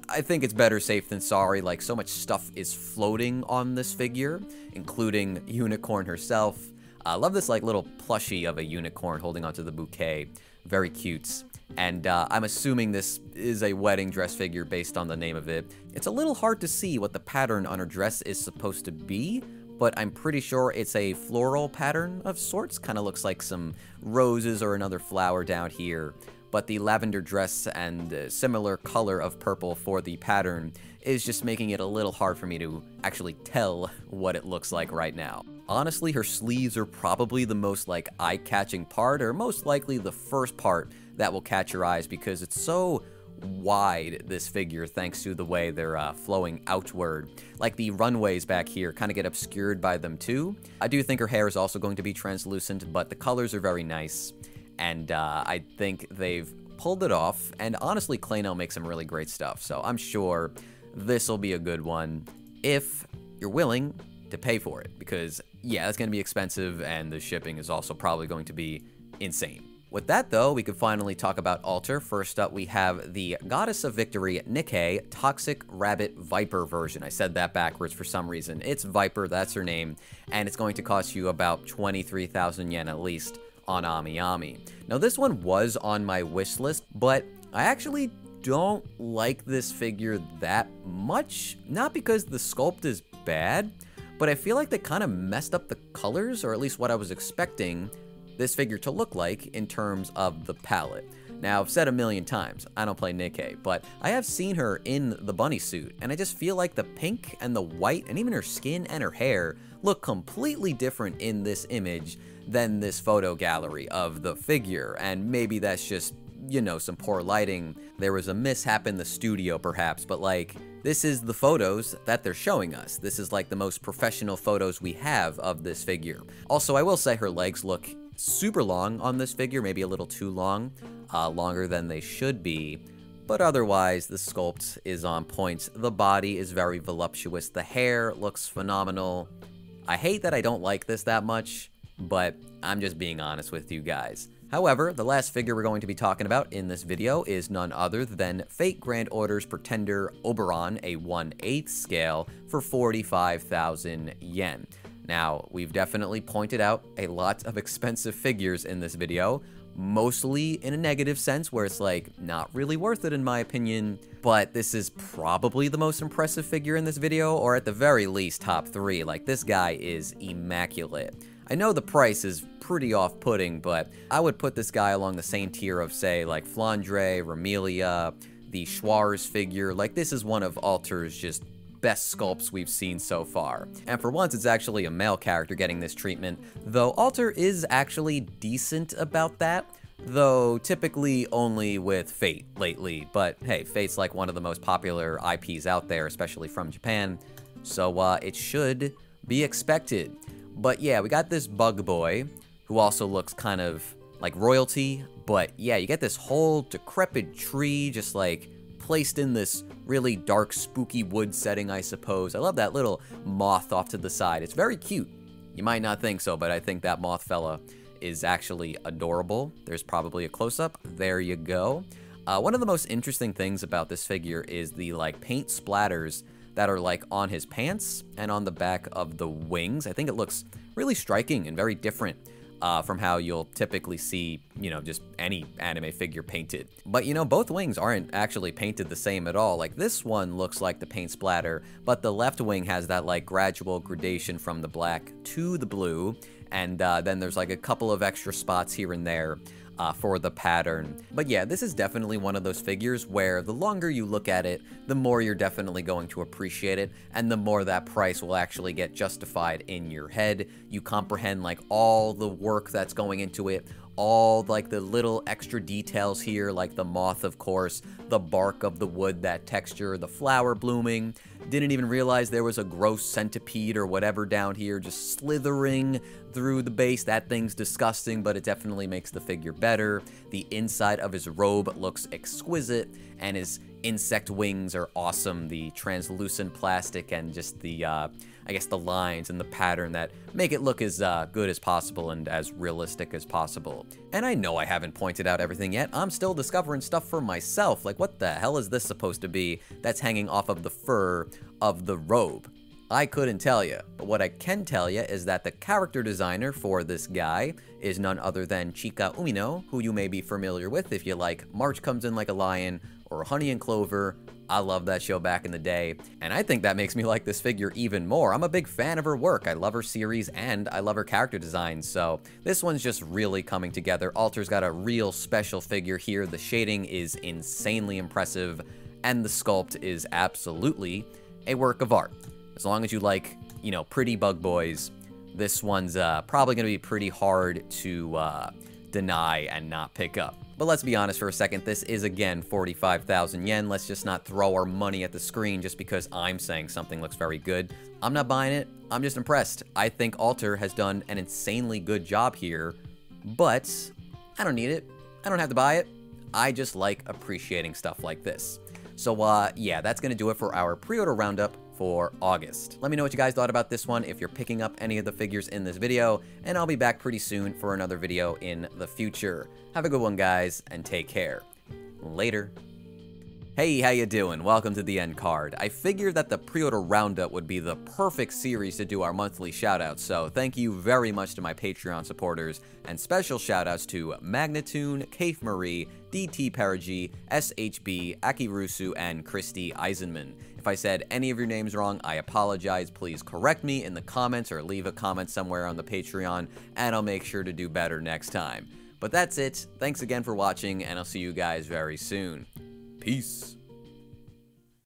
Speaker 1: I think it's better safe than sorry. Like, so much stuff is floating on this figure, including Unicorn herself. I love this like little plushie of a unicorn holding onto the bouquet. Very cute. And I'm assuming this is a wedding dress figure based on the name of it. It's a little hard to see what the pattern on her dress is supposed to be, but I'm pretty sure it's a floral pattern of sorts. Kind of looks like some roses or another flower down here. But the lavender dress and similar color of purple for the pattern is just making it a little hard for me to actually tell what it looks like right now. Honestly, her sleeves are probably the most like eye-catching part, or most likely the first part that will catch your eyes because it's so wide, this figure, thanks to the way they're flowing outward. Like the runways back here kind of get obscured by them too. I do think her hair is also going to be translucent, but the colors are very nice, and I think they've pulled it off, and honestly Claynel makes some really great stuff, so I'm sure this will be a good one if you're willing to pay for it, because yeah, it's going to be expensive, and the shipping is also probably going to be insane. With that, though, we could finally talk about Alter. First up, we have the Goddess of Victory Nikkei Toxic Rabbit Viper version. I said that backwards for some reason. It's Viper, that's her name, and it's going to cost you about 23,000 yen at least on AmiAmi. Now, this one was on my wish list, but I actually don't like this figure that much. Not because the sculpt is bad, but I feel like they kind of messed up the colors, or at least what I was expecting this figure to look like in terms of the palette. Now, I've said a million times, I don't play Nikkei, but I have seen her in the bunny suit, and I just feel like the pink and the white, and even her skin and her hair, look completely different in this image than this photo gallery of the figure, and maybe that's just, you know, some poor lighting. There was a mishap in the studio, perhaps, but like, this is the photos that they're showing us. This is like the most professional photos we have of this figure. Also, I will say her legs look super long on this figure, maybe a little too long, longer than they should be, but otherwise the sculpt is on point. The body is very voluptuous, the hair looks phenomenal. I hate that I don't like this that much, but I'm just being honest with you guys. However, the last figure we're going to be talking about in this video is none other than Fate Grand Order's Pretender Oberon, a 1/8 scale for 45,000 yen. Now, we've definitely pointed out a lot of expensive figures in this video, mostly in a negative sense where it's like, not really worth it in my opinion, but this is probably the most impressive figure in this video, or at the very least top 3. Like, this guy is immaculate. I know the price is pretty off-putting, but I would put this guy along the same tier of, say, like Flandre, Ramelia, the Schwarz figure. Like, this is one of Alter's just best sculpts we've seen so far. And for once, it's actually a male character getting this treatment, though Alter is actually decent about that, though typically only with Fate lately. But hey, Fate's like one of the most popular IPs out there, especially from Japan, so it should be expected. But yeah, we got this bug boy, who also looks kind of like royalty, but yeah, you get this whole decrepit tree just like placed in this really dark, spooky wood setting, I suppose. I love that little moth off to the side. It's very cute. You might not think so, but I think that moth fella is actually adorable. There's probably a close-up. There you go. One of the most interesting things about this figure is the like paint splatters that are like on his pants and on the back of the wings. I think it looks really striking and very different from how you'll typically see, you know, just any anime figure painted. But, you know, both wings aren't actually painted the same at all. Like, this one looks like the paint splatter, but the left wing has that, like, gradual gradation from the black to the blue, and then there's, like, a couple of extra spots here and there for the pattern. But yeah, this is definitely one of those figures where the longer you look at it, the more you're definitely going to appreciate it, and the more that price will actually get justified in your head. You comprehend like all the work that's going into it, all like the little extra details here, like the moth, of course, the bark of the wood, that texture, the flower blooming. Didn't even realize there was a gross centipede or whatever down here just slithering through the base. That thing's disgusting, but it definitely makes the figure better. The inside of his robe looks exquisite, and his insect wings are awesome. The translucent plastic and just the, I guess the lines and the pattern that make it look as good as possible and as realistic as possible. And I know I haven't pointed out everything yet. I'm still discovering stuff for myself. Like, what the hell is this supposed to be that's hanging off of the fur of the robe? I couldn't tell you, but what I can tell you is that the character designer for this guy is none other than Chika Umino, who you may be familiar with if you like March Comes In Like a Lion or Honey and Clover. I love that show back in the day, and I think that makes me like this figure even more. I'm a big fan of her work. I love her series, and I love her character design, so this one's just really coming together. Alter's got a real special figure here. The shading is insanely impressive, and the sculpt is absolutely a work of art. As long as you like, you know, pretty bug boys, this one's probably going to be pretty hard to deny and not pick up. But let's be honest for a second, this is again 45,000 yen. Let's just not throw our money at the screen just because I'm saying something looks very good. I'm not buying it, I'm just impressed. I think Alter has done an insanely good job here, but I don't need it. I don't have to buy it. I just like appreciating stuff like this. So yeah, that's gonna do it for our pre-order roundup for August. Let me know what you guys thought about this one, if you're picking up any of the figures in this video, and I'll be back pretty soon for another video in the future. Have a good one, guys, and take care. Later. Hey, how you doing? Welcome to the Endcard. I figured that the pre-order roundup would be the perfect series to do our monthly shoutouts, so thank you very much to my Patreon supporters, and special shoutouts to Magnatune, Kaif Marie, DT Perigi, SHB, Akirusu, and Christy Eisenman. If I said any of your names wrong, I apologize. Please correct me in the comments or leave a comment somewhere on the Patreon, and I'll make sure to do better next time. But that's it. Thanks again for watching, and I'll see you guys very soon. Peace.